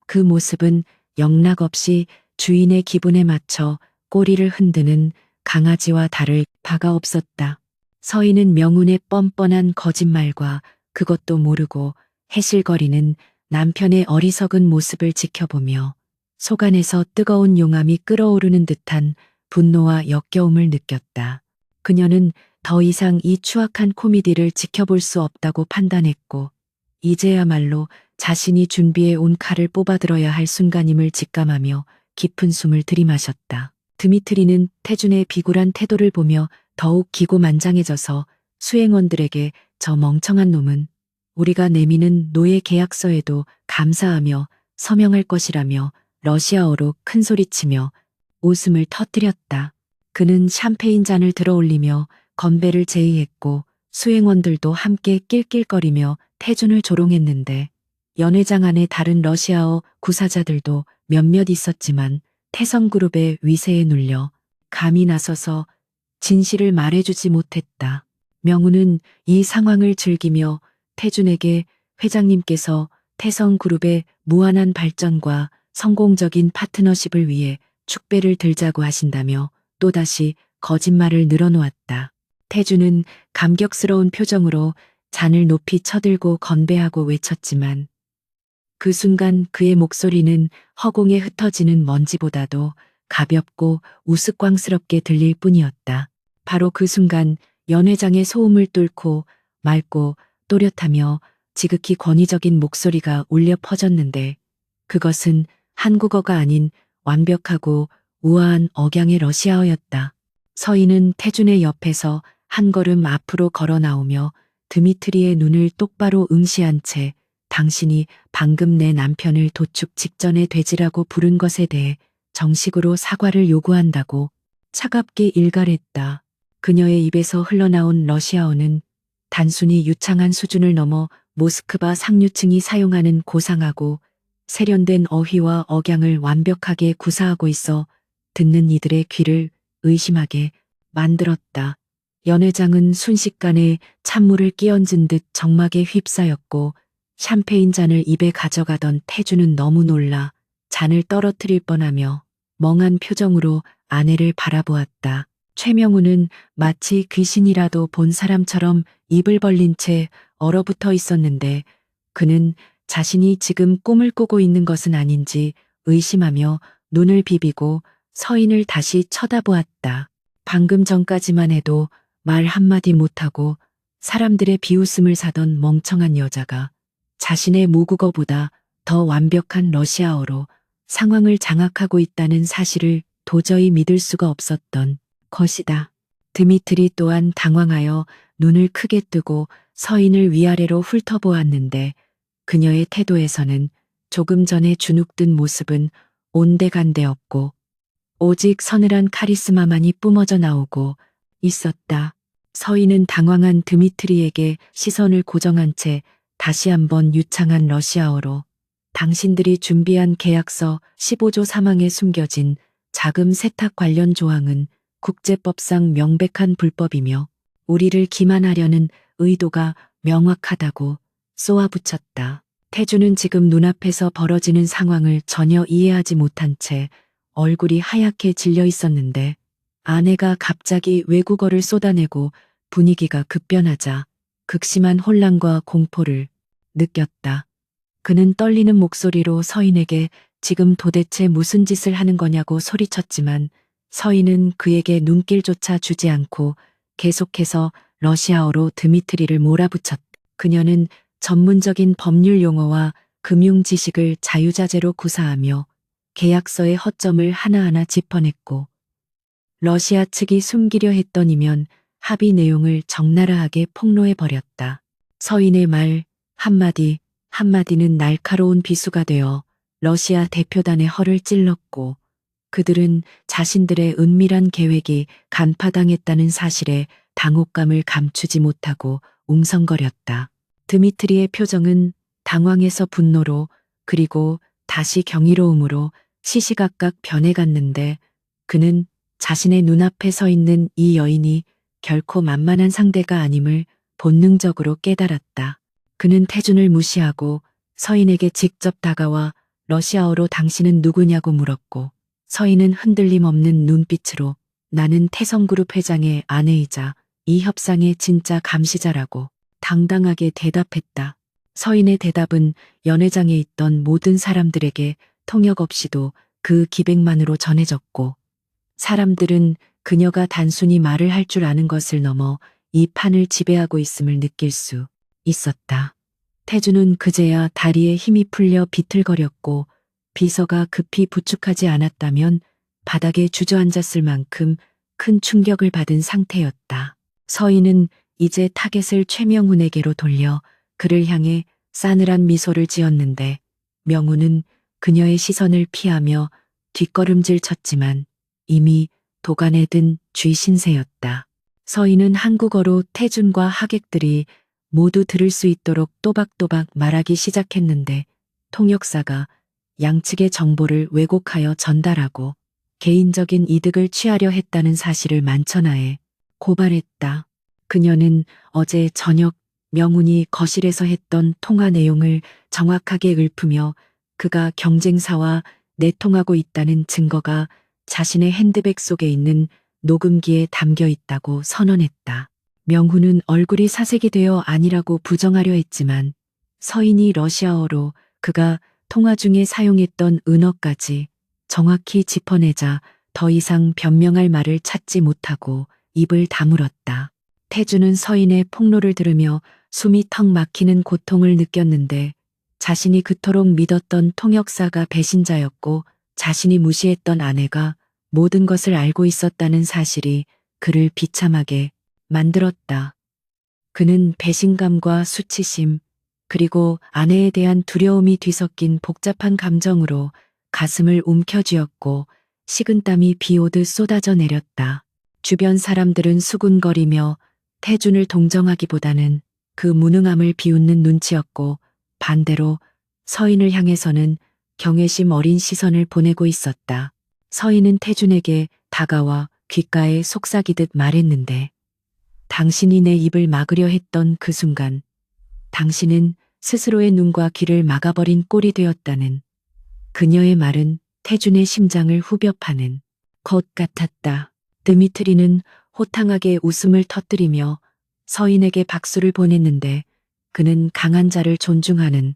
그 모습은 영락없이 주인의 기분에 맞춰 꼬리를 흔드는 강아지와 다를 바가 없었다. 서인은 명운의 뻔뻔한 거짓말과 그것도 모르고 해실거리는 남편의 어리석은 모습을 지켜보며 속안에서 뜨거운 용암이 끓어오르는 듯한 분노와 역겨움을 느꼈다. 그녀는 더 이상 이 추악한 코미디를 지켜볼 수 없다고 판단했고 이제야말로 자신이 준비해 온 칼을 뽑아들어야 할 순간임을 직감하며 깊은 숨을 들이마셨다. 드미트리는 태준의 비굴한 태도를 보며 더욱 기고만장해져서 수행원들에게 저 멍청한 놈은 우리가 내미는 노예 계약서에도 감사하며 서명할 것이라며 러시아어로 큰소리치며 웃음을 터뜨렸다. 그는 샴페인 잔을 들어 올리며 건배를 제의했고 수행원들도 함께 낄낄거리며 태준을 조롱했는데 연회장 안에 다른 러시아어 구사자들도 몇몇 있었지만 태성그룹의 위세에 눌려 감히 나서서 진실을 말해주지 못했다. 명우는 이 상황을 즐기며 태준에게 회장님께서 태성그룹의 무한한 발전과 성공적인 파트너십을 위해 축배를 들자고 하신다며 또다시 거짓말을 늘어놓았다. 태준은 감격스러운 표정으로 잔을 높이 쳐들고 건배하고 외쳤지만 그 순간 그의 목소리는 허공에 흩어지는 먼지보다도 가볍고 우스꽝스럽게 들릴 뿐이었다. 바로 그 순간 연회장의 소음을 뚫고 맑고 또렷하며 지극히 권위적인 목소리가 울려 퍼졌는데 그것은 한국어가 아닌 완벽하고 우아한 억양의 러시아어였다. 서인은 태준의 옆에서 한 걸음 앞으로 걸어 나오며 드미트리의 눈을 똑바로 응시한 채 당신이 방금 내 남편을 도축 직전에 돼지라고 부른 것에 대해 정식으로 사과를 요구한다고 차갑게 일갈했다. 그녀의 입에서 흘러나온 러시아어는 단순히 유창한 수준을 넘어 모스크바 상류층이 사용하는 고상하고 세련된 어휘와 억양을 완벽하게 구사하고 있어 듣는 이들의 귀를 의심하게 만들었다. 연회장은 순식간에 찬물을 끼얹은 듯 정막에 휩싸였고 샴페인 잔을 입에 가져가던 태주는 너무 놀라 잔을 떨어뜨릴 뻔하며 멍한 표정으로 아내를 바라보았다. 최명우는 마치 귀신이라도 본 사람처럼 입을 벌린 채 얼어붙어 있었는데 그는 자신이 지금 꿈을 꾸고 있는 것은 아닌지 의심하며 눈을 비비고 서인을 다시 쳐다보았다. 방금 전까지만 해도 말 한마디 못하고 사람들의 비웃음을 사던 멍청한 여자가 자신의 모국어보다 더 완벽한 러시아어로 상황을 장악하고 있다는 사실을 도저히 믿을 수가 없었던 것이다. 드미트리 또한 당황하여 눈을 크게 뜨고 서인을 위아래로 훑어보았는데 그녀의 태도에서는 조금 전에 주눅든 모습은 온데간데 없고 오직 서늘한 카리스마만이 뿜어져 나오고 있었다. 서인은 당황한 드미트리에게 시선을 고정한 채 다시 한번 유창한 러시아어로 당신들이 준비한 계약서 15조 3항에 숨겨진 자금 세탁 관련 조항은 국제법상 명백한 불법이며 우리를 기만하려는 의도가 명확하다고 쏘아붙였다. 태주는 지금 눈앞에서 벌어지는 상황을 전혀 이해하지 못한 채 얼굴이 하얗게 질려 있었는데 아내가 갑자기 외국어를 쏟아내고 분위기가 급변하자 극심한 혼란과 공포를 느꼈다. 그는 떨리는 목소리로 서인에게 지금 도대체 무슨 짓을 하는 거냐고 소리쳤지만 서인은 그에게 눈길조차 주지 않고 계속해서 러시아어로 드미트리를 몰아붙였다. 그녀는 전문적인 법률 용어와 금융 지식을 자유자재로 구사하며 계약서의 허점을 하나하나 짚어냈고 러시아 측이 숨기려 했더니면 합의 내용을 적나라하게 폭로해버렸다. 서인의 말 한마디는 날카로운 비수가 되어 러시아 대표단의 허를 찔렀고 그들은 자신들의 은밀한 계획이 간파당했다는 사실에 당혹감을 감추지 못하고 웅성거렸다. 드미트리의 표정은 당황해서 분노로 그리고 다시 경이로움으로 시시각각 변해갔는데 그는 자신의 눈앞에 서 있는 이 여인이 결코 만만한 상대가 아님을 본능적으로 깨달았다. 그는 태준을 무시하고 서인에게 직접 다가와 러시아어로 당신은 누구냐고 물었고 서인은 흔들림 없는 눈빛으로 나는 태성그룹 회장의 아내이자 이 협상의 진짜 감시자라고 당당하게 대답했다. 서인의 대답은 연회장에 있던 모든 사람들에게 통역 없이도 그 기백만으로 전해졌고 사람들은 그녀가 단순히 말을 할 줄 아는 것을 넘어 이 판을 지배하고 있음을 느낄 수 있었다. 태주는 그제야 다리에 힘이 풀려 비틀거렸고 비서가 급히 부축하지 않았다면 바닥에 주저앉았을 만큼 큰 충격을 받은 상태였다. 서인은 이제 타겟을 최명훈에게로 돌려 그를 향해 싸늘한 미소를 지었는데 명훈은 그녀의 시선을 피하며 뒷걸음질 쳤지만 이미 도간에 든 쥐신세였다. 서인은 한국어로 태준과 하객들이 모두 들을 수 있도록 또박또박 말하기 시작했는데 통역사가 양측의 정보를 왜곡하여 전달하고 개인적인 이득을 취하려 했다는 사실을 만천하에 고발했다. 그녀는 어제 저녁 명훈이 거실에서 했던 통화 내용을 정확하게 읊으며 그가 경쟁사와 내통하고 있다는 증거가 자신의 핸드백 속에 있는 녹음기에 담겨 있다고 선언했다. 명훈은 얼굴이 사색이 되어 아니라고 부정하려 했지만 서인이 러시아어로 그가 통화 중에 사용했던 은어까지 정확히 짚어내자 더 이상 변명할 말을 찾지 못하고 입을 다물었다. 태주는 서인의 폭로를 들으며 숨이 턱 막히는 고통을 느꼈는데 자신이 그토록 믿었던 통역사가 배신자였고 자신이 무시했던 아내가 모든 것을 알고 있었다는 사실이 그를 비참하게 만들었다. 그는 배신감과 수치심, 그리고 아내에 대한 두려움이 뒤섞인 복잡한 감정으로 가슴을 움켜쥐었고 식은땀이 비 오듯 쏟아져 내렸다. 주변 사람들은 수군거리며 태준을 동정하기보다는 그 무능함을 비웃는 눈치였고 반대로 서인을 향해서는 경외심 어린 시선을 보내고 있었다. 서인은 태준에게 다가와 귓가에 속삭이듯 말했는데 당신이 내 입을 막으려 했던 그 순간 당신은 스스로의 눈과 귀를 막아버린 꼴이 되었다는 그녀의 말은 태준의 심장을 후벼 파는 것 같았다. 드미트리는 호탕하게 웃음을 터뜨리며 서인에게 박수를 보냈는데 그는 강한 자를 존중하는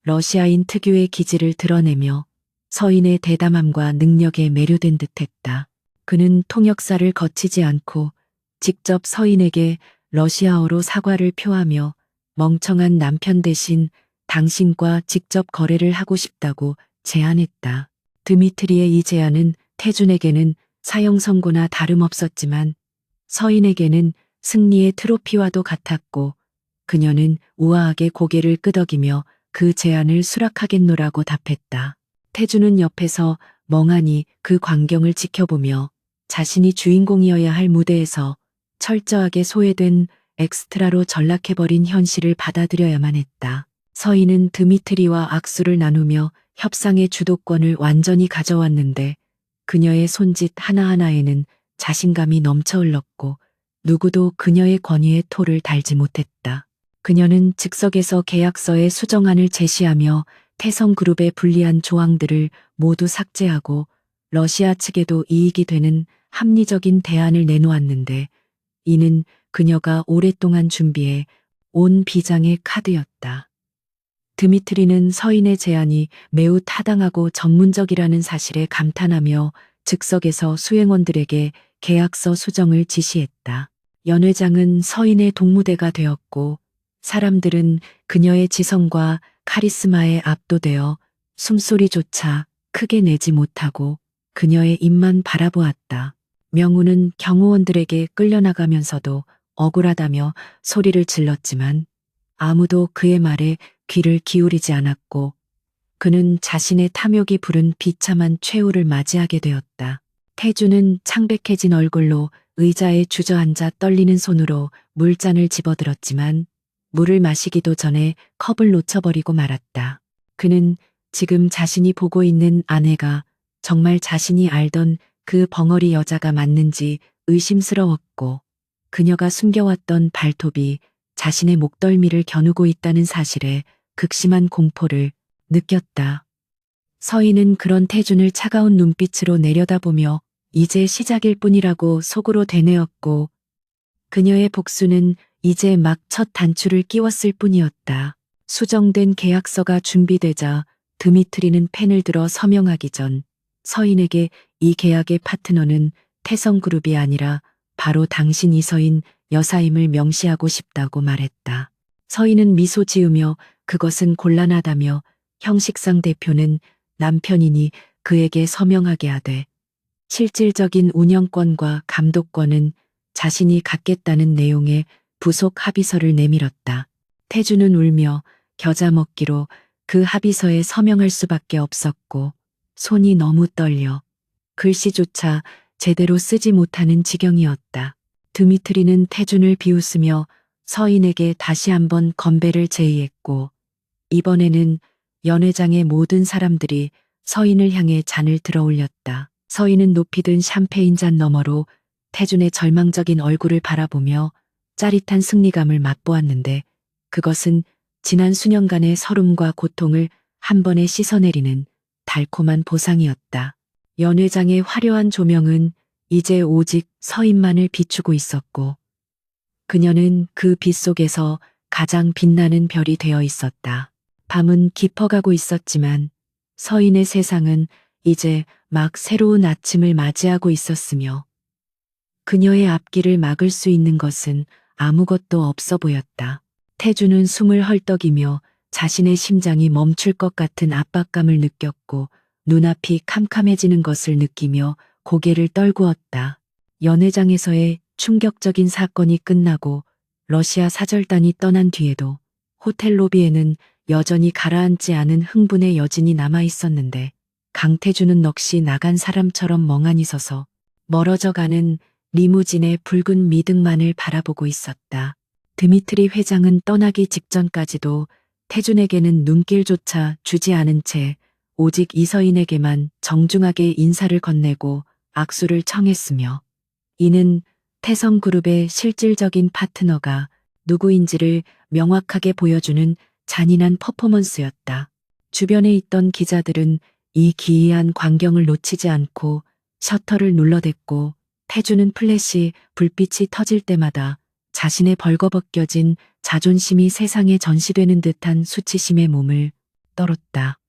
러시아인 특유의 기질을 드러내며 서인의 대담함과 능력에 매료된 듯했다. 그는 통역사를 거치지 않고 직접 서인에게 러시아어로 사과를 표하며 멍청한 남편 대신 당신과 직접 거래를 하고 싶다고 제안했다. 드미트리의 이 제안은 태준에게는 사형 선고나 다름없었지만 서인에게는 승리의 트로피와도 같았고 그녀는 우아하게 고개를 끄덕이며 그 제안을 수락하겠노라고 답했다. 태준은 옆에서 멍하니 그 광경을 지켜보며 자신이 주인공이어야 할 무대에서 철저하게 소외된 엑스트라로 전락해버린 현실을 받아들여야만 했다. 서인은 드미트리와 악수를 나누며 협상의 주도권을 완전히 가져왔는데 그녀의 손짓 하나하나에는 자신감이 넘쳐 흘렀고 누구도 그녀의 권위에 토를 달지 못했다. 그녀는 즉석에서 계약서에 수정안을 제시하며 태성그룹의 불리한 조항들을 모두 삭제하고 러시아 측에도 이익이 되는 합리적인 대안을 내놓았는데 이는 그녀가 오랫동안 준비해 온 비장의 카드였다. 드미트리는 서인의 제안이 매우 타당하고 전문적이라는 사실에 감탄하며 즉석에서 수행원들에게 계약서 수정을 지시했다. 연 회장은 서인의 동무대가 되었고 사람들은 그녀의 지성과 카리스마에 압도되어 숨소리조차 크게 내지 못하고 그녀의 입만 바라보았다. 명우는 경호원들에게 끌려나가면서도 억울하다며 소리를 질렀지만 아무도 그의 말에 귀를 기울이지 않았고 그는 자신의 탐욕이 부른 비참한 최후를 맞이하게 되었다. 태주는 창백해진 얼굴로 의자에 주저앉아 떨리는 손으로 물잔을 집어들었지만 물을 마시기도 전에 컵을 놓쳐버리고 말았다. 그는 지금 자신이 보고 있는 아내가 정말 자신이 알던 그 벙어리 여자가 맞는지 의심스러웠고 그녀가 숨겨왔던 발톱이 자신의 목덜미를 겨누고 있다는 사실에 극심한 공포를 느꼈다. 서인은 그런 태준을 차가운 눈빛으로 내려다보며 이제 시작일 뿐이라고 속으로 되뇌었고 그녀의 복수는 이제 막 첫 단추를 끼웠을 뿐이었다. 수정된 계약서가 준비되자 드미트리는 펜을 들어 서명하기 전 서인에게 이 계약의 파트너는 태성그룹이 아니라 바로 당신 이서인 여사임을 명시하고 싶다고 말했다. 서인은 미소 지으며 그것은 곤란하다며 형식상 대표는 남편이니 그에게 서명하게 하되 실질적인 운영권과 감독권은 자신이 갖겠다는 내용의 부속 합의서를 내밀었다. 태주는 울며 겨자 먹기로 그 합의서에 서명할 수밖에 없었고 손이 너무 떨려 글씨조차 제대로 쓰지 못하는 지경이었다. 드미트리는 태준을 비웃으며 서인에게 다시 한번 건배를 제의했고 이번에는 연회장의 모든 사람들이 서인을 향해 잔을 들어 올렸다. 서인은 높이 든 샴페인 잔 너머로 태준의 절망적인 얼굴을 바라보며 짜릿한 승리감을 맛보았는데 그것은 지난 수년간의 서름과 고통을 한 번에 씻어내리는 달콤한 보상이었다. 연회장의 화려한 조명은 이제 오직 서인만을 비추고 있었고 그녀는 그 빛 속에서 가장 빛나는 별이 되어 있었다. 밤은 깊어가고 있었지만 서인의 세상은 이제 막 새로운 아침을 맞이하고 있었으며 그녀의 앞길을 막을 수 있는 것은 아무것도 없어 보였다. 태주는 숨을 헐떡이며 자신의 심장이 멈출 것 같은 압박감을 느꼈고 눈앞이 캄캄해지는 것을 느끼며 고개를 떨구었다. 연회장에서의 충격적인 사건이 끝나고 러시아 사절단이 떠난 뒤에도 호텔 로비에는 여전히 가라앉지 않은 흥분의 여진이 남아 있었는데 강태주는 넋이 나간 사람처럼 멍하니 서서 멀어져가는 리무진의 붉은 미등만을 바라보고 있었다. 드미트리 회장은 떠나기 직전까지도 태준에게는 눈길조차 주지 않은 채 오직 이서인에게만 정중하게 인사를 건네고 악수를 청했으며 이는 태성그룹의 실질적인 파트너가 누구인지를 명확하게 보여주는 잔인한 퍼포먼스였다. 주변에 있던 기자들은 이 기이한 광경을 놓치지 않고 셔터를 눌러댔고 태주는 플래시 불빛이 터질 때마다 자신의 벌거벗겨진 자존심이 세상에 전시되는 듯한 수치심에 몸을 떨었다.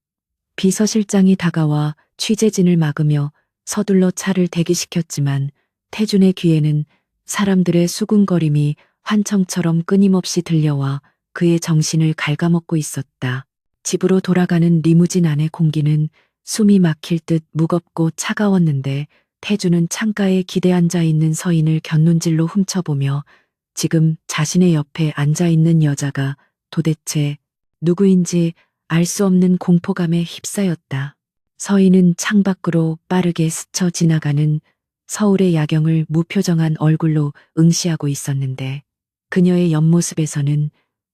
비서실장이 다가와 취재진을 막으며 서둘러 차를 대기시켰지만 태준의 귀에는 사람들의 수군거림이 환청처럼 끊임없이 들려와 그의 정신을 갉아먹고 있었다. 집으로 돌아가는 리무진 안의 공기는 숨이 막힐 듯 무겁고 차가웠는데 태주는 창가에 기대 앉아 있는 서인을 곁눈질로 훔쳐보며 지금 자신의 옆에 앉아 있는 여자가 도대체 누구인지 알 수 없는 공포감에 휩싸였다. 서인은 창밖으로 빠르게 스쳐 지나가는 서울의 야경을 무표정한 얼굴로 응시하고 있었는데 그녀의 옆모습에서는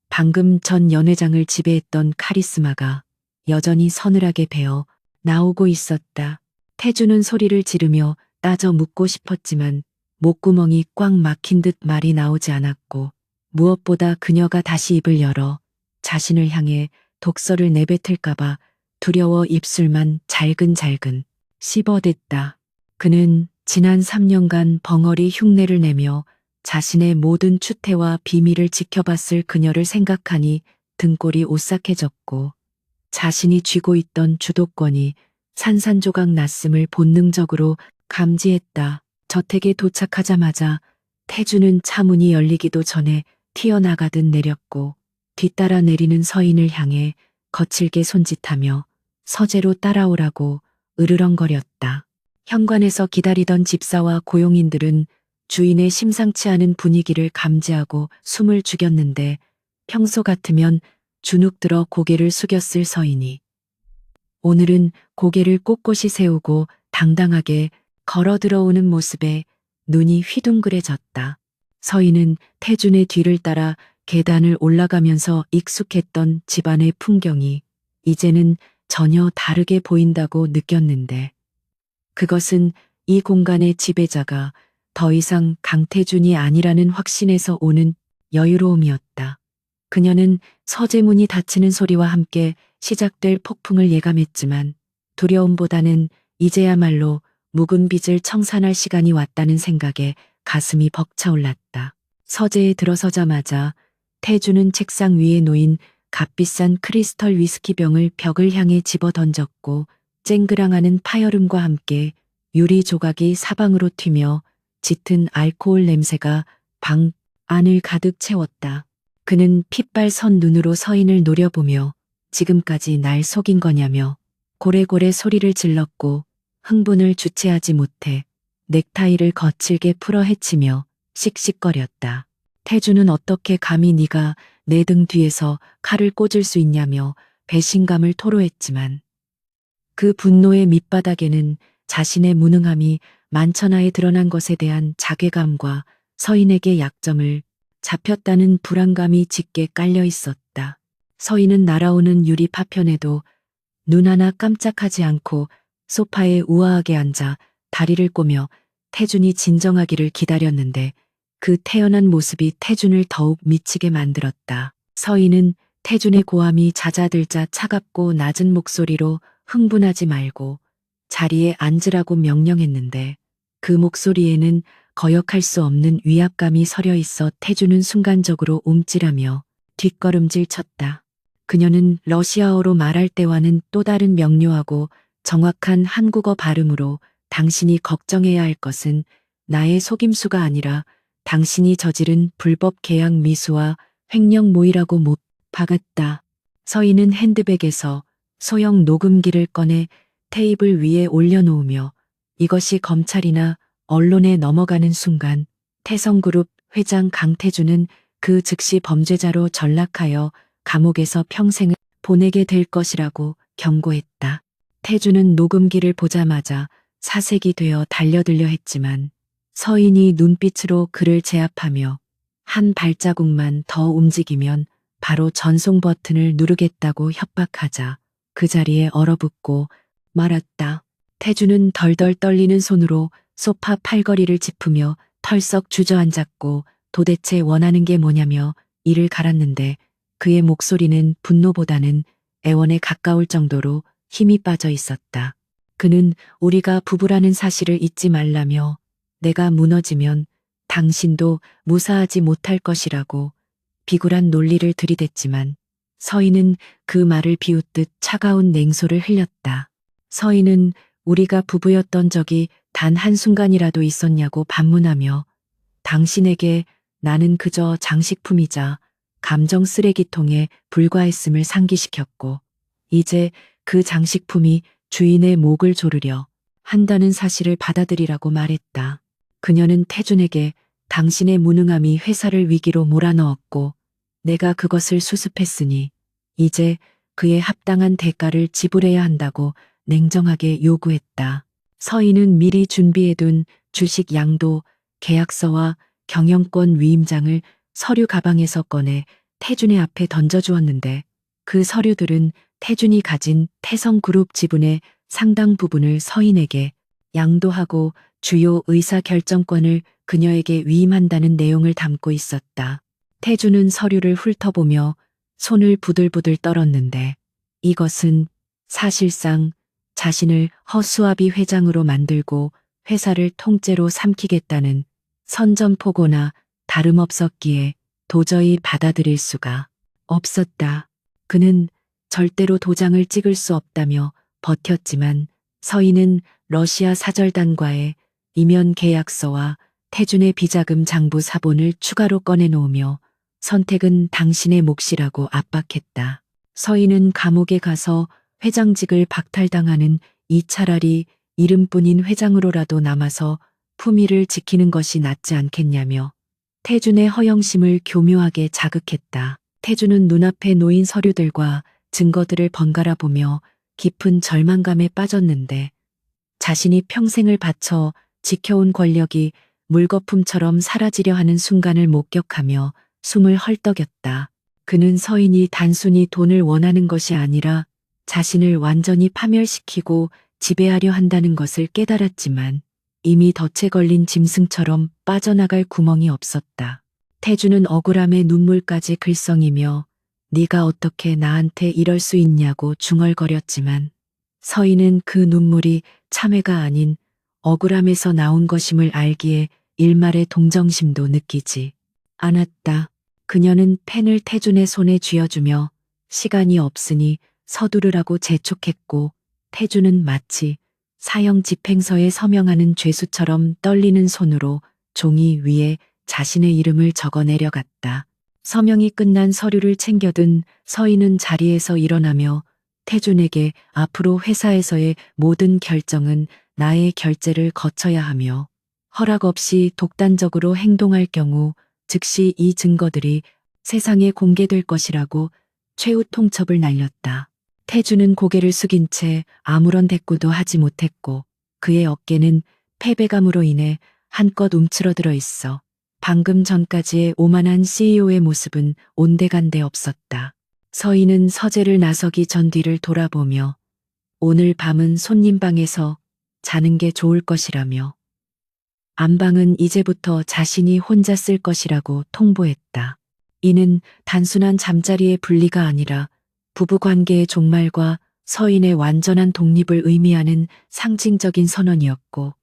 방금 전 연회장을 지배했던 카리스마가 여전히 서늘하게 배어 나오고 있었다. 태주는 소리를 지르며 따져 묻고 싶었지만 목구멍이 꽉 막힌 듯 말이 나오지 않았고 무엇보다 그녀가 다시 입을 열어 자신을 향해 독설을 내뱉을까봐 두려워 입술만 잘근잘근 씹어댔다. 그는 지난 3년간 벙어리 흉내를 내며 자신의 모든 추태와 비밀을 지켜봤을 그녀를 생각하니 등골이 오싹해졌고 자신이 쥐고 있던 주도권이 산산조각 났음을 본능적으로 감지했다. 저택에 도착하자마자 태주는 차문이 열리기도 전에 튀어나가듯 내렸고 뒤따라 내리는 서인을 향해 거칠게 손짓하며 서재로 따라오라고 으르렁거렸다. 현관에서 기다리던 집사와 고용인들은 주인의 심상치 않은 분위기를 감지하고 숨을 죽였는데 평소 같으면 주눅 들어 고개를 숙였을 서인이 오늘은 고개를 꼿꼿이 세우고 당당하게 걸어 들어오는 모습에 눈이 휘둥그레졌다. 서인은 태준의 뒤를 따라 계단을 올라가면서 익숙했던 집안의 풍경이 이제는 전혀 다르게 보인다고 느꼈는데 그것은 이 공간의 지배자가 더 이상 강태준이 아니라는 확신에서 오는 여유로움이었다. 그녀는 서재문이 닫히는 소리와 함께 시작될 폭풍을 예감했지만 두려움보다는 이제야말로 묵은 빚을 청산할 시간이 왔다는 생각에 가슴이 벅차올랐다. 서재에 들어서자마자 태주는 책상 위에 놓인 값비싼 크리스털 위스키병을 벽을 향해 집어 던졌고 쨍그랑하는 파열음과 함께 유리 조각이 사방으로 튀며 짙은 알코올 냄새가 방 안을 가득 채웠다. 그는 핏발 선 눈으로 서인을 노려보며 지금까지 날 속인 거냐며 고래고래 소리를 질렀고 흥분을 주체하지 못해 넥타이를 거칠게 풀어 헤치며 씩씩거렸다. 태주는 어떻게 감히 네가 내 등 뒤에서 칼을 꽂을 수 있냐며 배신감을 토로했지만 그 분노의 밑바닥에는 자신의 무능함이 만천하에 드러난 것에 대한 자괴감과 서인에게 약점을 잡혔다는 불안감이 짙게 깔려 있었다. 서인은 날아오는 유리 파편에도 눈 하나 깜짝하지 않고 소파에 우아하게 앉아 다리를 꼬며 태준이 진정하기를 기다렸는데 그 태연한 모습이 태준을 더욱 미치게 만들었다. 서인은 태준의 고함이 잦아들자 차갑고 낮은 목소리로 흥분하지 말고 자리에 앉으라고 명령했는데 그 목소리에는 거역할 수 없는 위압감이 서려 있어 태준은 순간적으로 움찔하며 뒷걸음질 쳤다. 그녀는 러시아어로 말할 때와는 또 다른 명료하고 정확한 한국어 발음으로 당신이 걱정해야 할 것은 나의 속임수가 아니라 당신이 저지른 불법 계약 미수와 횡령 모의라고 못 박았다. 서인은 핸드백에서 소형 녹음기를 꺼내 테이블 위에 올려놓으며 이것이 검찰이나 언론에 넘어가는 순간 태성그룹 회장 강태준은 그 즉시 범죄자로 전락하여 감옥에서 평생을 보내게 될 것이라고 경고했다. 태준은 녹음기를 보자마자 사색이 되어 달려들려 했지만 서인이 눈빛으로 그를 제압하며 한 발자국만 더 움직이면 바로 전송 버튼을 누르겠다고 협박하자 그 자리에 얼어붙고 말았다. 태준은 덜덜 떨리는 손으로 소파 팔걸이를 짚으며 털썩 주저앉았고 도대체 원하는 게 뭐냐며 이를 갈았는데 그의 목소리는 분노보다는 애원에 가까울 정도로 힘이 빠져 있었다. 그는 우리가 부부라는 사실을 잊지 말라며 내가 무너지면 당신도 무사하지 못할 것이라고 비굴한 논리를 들이댔지만 서인은 그 말을 비웃듯 차가운 냉소를 흘렸다. 서인은 우리가 부부였던 적이 단 한순간이라도 있었냐고 반문하며 당신에게 나는 그저 장식품이자 감정 쓰레기통에 불과했음을 상기시켰고 이제 그 장식품이 주인의 목을 조르려 한다는 사실을 받아들이라고 말했다. 그녀는 태준에게 당신의 무능함이 회사를 위기로 몰아넣었고 내가 그것을 수습했으니 이제 그에 합당한 대가를 지불해야 한다고 냉정하게 요구했다. 서인은 미리 준비해둔 주식 양도, 계약서와 경영권 위임장을 서류 가방에서 꺼내 태준의 앞에 던져주었는데 그 서류들은 태준이 가진 태성그룹 지분의 상당 부분을 서인에게 양도하고 주요 의사 결정권을 그녀에게 위임한다는 내용을 담고 있었다. 태준은 서류를 훑어보며 손을 부들부들 떨었는데 이것은 사실상 자신을 허수아비 회장으로 만들고 회사를 통째로 삼키겠다는 선전포고나 다름없었기에 도저히 받아들일 수가 없었다. 그는 절대로 도장을 찍을 수 없다며 버텼지만 서인은 러시아 사절단과의 이면 계약서와 태준의 비자금 장부 사본을 추가로 꺼내놓으며 선택은 당신의 몫이라고 압박했다. 서인은 감옥에 가서 회장직을 박탈당하는 이 차라리 이름뿐인 회장으로라도 남아서 품위를 지키는 것이 낫지 않겠냐며 태준의 허영심을 교묘하게 자극했다. 태준은 눈앞에 놓인 서류들과 증거들을 번갈아 보며 깊은 절망감에 빠졌는데 자신이 평생을 바쳐 지켜온 권력이 물거품처럼 사라지려 하는 순간을 목격하며 숨을 헐떡였다. 그는 서인이 단순히 돈을 원하는 것이 아니라 자신을 완전히 파멸시키고 지배하려 한다는 것을 깨달았지만 이미 덫에 걸린 짐승처럼 빠져나갈 구멍이 없었다. 태주는 억울함에 눈물까지 글썽이며 네가 어떻게 나한테 이럴 수 있냐고 중얼거렸지만 서인은 그 눈물이 참회가 아닌 억울함에서 나온 것임을 알기에 일말의 동정심도 느끼지 않았다. 그녀는 펜을 태준의 손에 쥐어주며 시간이 없으니 서두르라고 재촉했고 태준은 마치 사형 집행서에 서명하는 죄수처럼 떨리는 손으로 종이 위에 자신의 이름을 적어 내려갔다. 서명이 끝난 서류를 챙겨든 서인은 자리에서 일어나며 태준에게 앞으로 회사에서의 모든 결정은 나의 결재를 거쳐야 하며 허락 없이 독단적으로 행동할 경우 즉시 이 증거들이 세상에 공개될 것이라고 최후 통첩을 날렸다. 태준은 고개를 숙인 채 아무런 대꾸도 하지 못했고 그의 어깨는 패배감으로 인해 한껏 움츠러들어 있어 방금 전까지의 오만한 CEO의 모습은 온데간데 없었다. 서인은 서재를 나서기 전 뒤를 돌아보며 오늘 밤은 손님 방에서 자는 게 좋을 것이라며 안방은 이제부터 자신이 혼자 쓸 것이라고 통보했다. 이는 단순한 잠자리의 분리가 아니라 부부관계의 종말과 서인의 완전한 독립을 의미하는 상징적인 선언이었고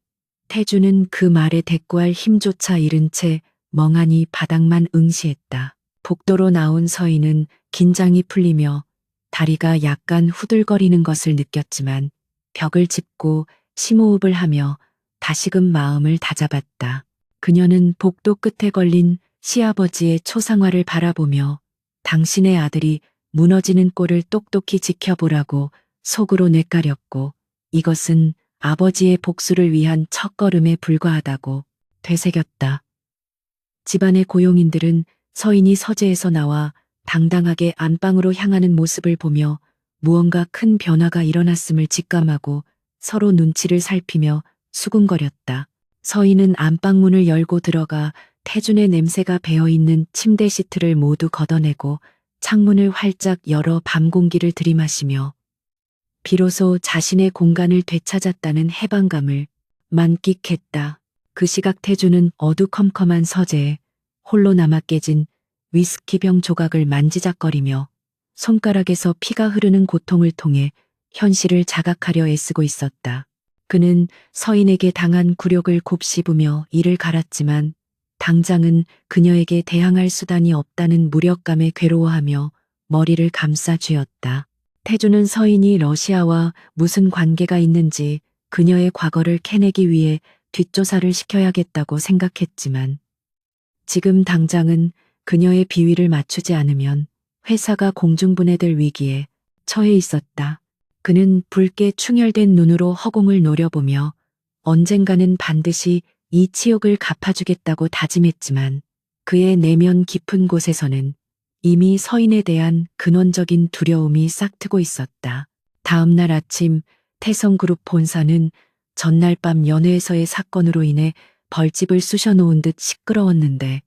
태주는 그 말에 대꾸할 힘조차 잃은 채 멍하니 바닥만 응시했다. 복도로 나온 서인은 긴장이 풀리며 다리가 약간 후들거리는 것을 느꼈지만 벽을 짚고 심호흡을 하며 다시금 마음을 다잡았다. 그녀는 복도 끝에 걸린 시아버지의 초상화를 바라보며 당신의 아들이 무너지는 꼴을 똑똑히 지켜보라고 속으로 뇌까렸고 이것은 아버지의 복수를 위한 첫걸음에 불과하다고 되새겼다. 집안의 고용인들은 서인이 서재에서 나와 당당하게 안방으로 향하는 모습을 보며 무언가 큰 변화가 일어났음을 직감하고 서로 눈치를 살피며 수군거렸다. 서인은 안방문을 열고 들어가 태준의 냄새가 배어있는 침대 시트를 모두 걷어내고 창문을 활짝 열어 밤 공기를 들이마시며 비로소 자신의 공간을 되찾았다는 해방감을 만끽했다. 그 시각 태준은 어두컴컴한 서재에 홀로 남아 깨진 위스키병 조각을 만지작거리며 손가락에서 피가 흐르는 고통을 통해 현실을 자각하려 애쓰고 있었다. 그는 서인에게 당한 굴욕을 곱씹으며 이를 갈았지만 당장은 그녀에게 대항할 수단이 없다는 무력감에 괴로워하며 머리를 감싸 쥐었다. 태주는 서인이 러시아와 무슨 관계가 있는지 그녀의 과거를 캐내기 위해 뒷조사를 시켜야겠다고 생각했지만 지금 당장은 그녀의 비위를 맞추지 않으면 회사가 공중분해될 위기에 처해 있었다. 그는 붉게 충혈된 눈으로 허공을 노려보며 언젠가는 반드시 이 치욕을 갚아주겠다고 다짐했지만 그의 내면 깊은 곳에서는 이미 서인에 대한 근원적인 두려움이 싹트고 있었다. 다음 날 아침 태성그룹 본사는 전날 밤 연회에서의 사건으로 인해 벌집을 쑤셔놓은 듯 시끄러웠는데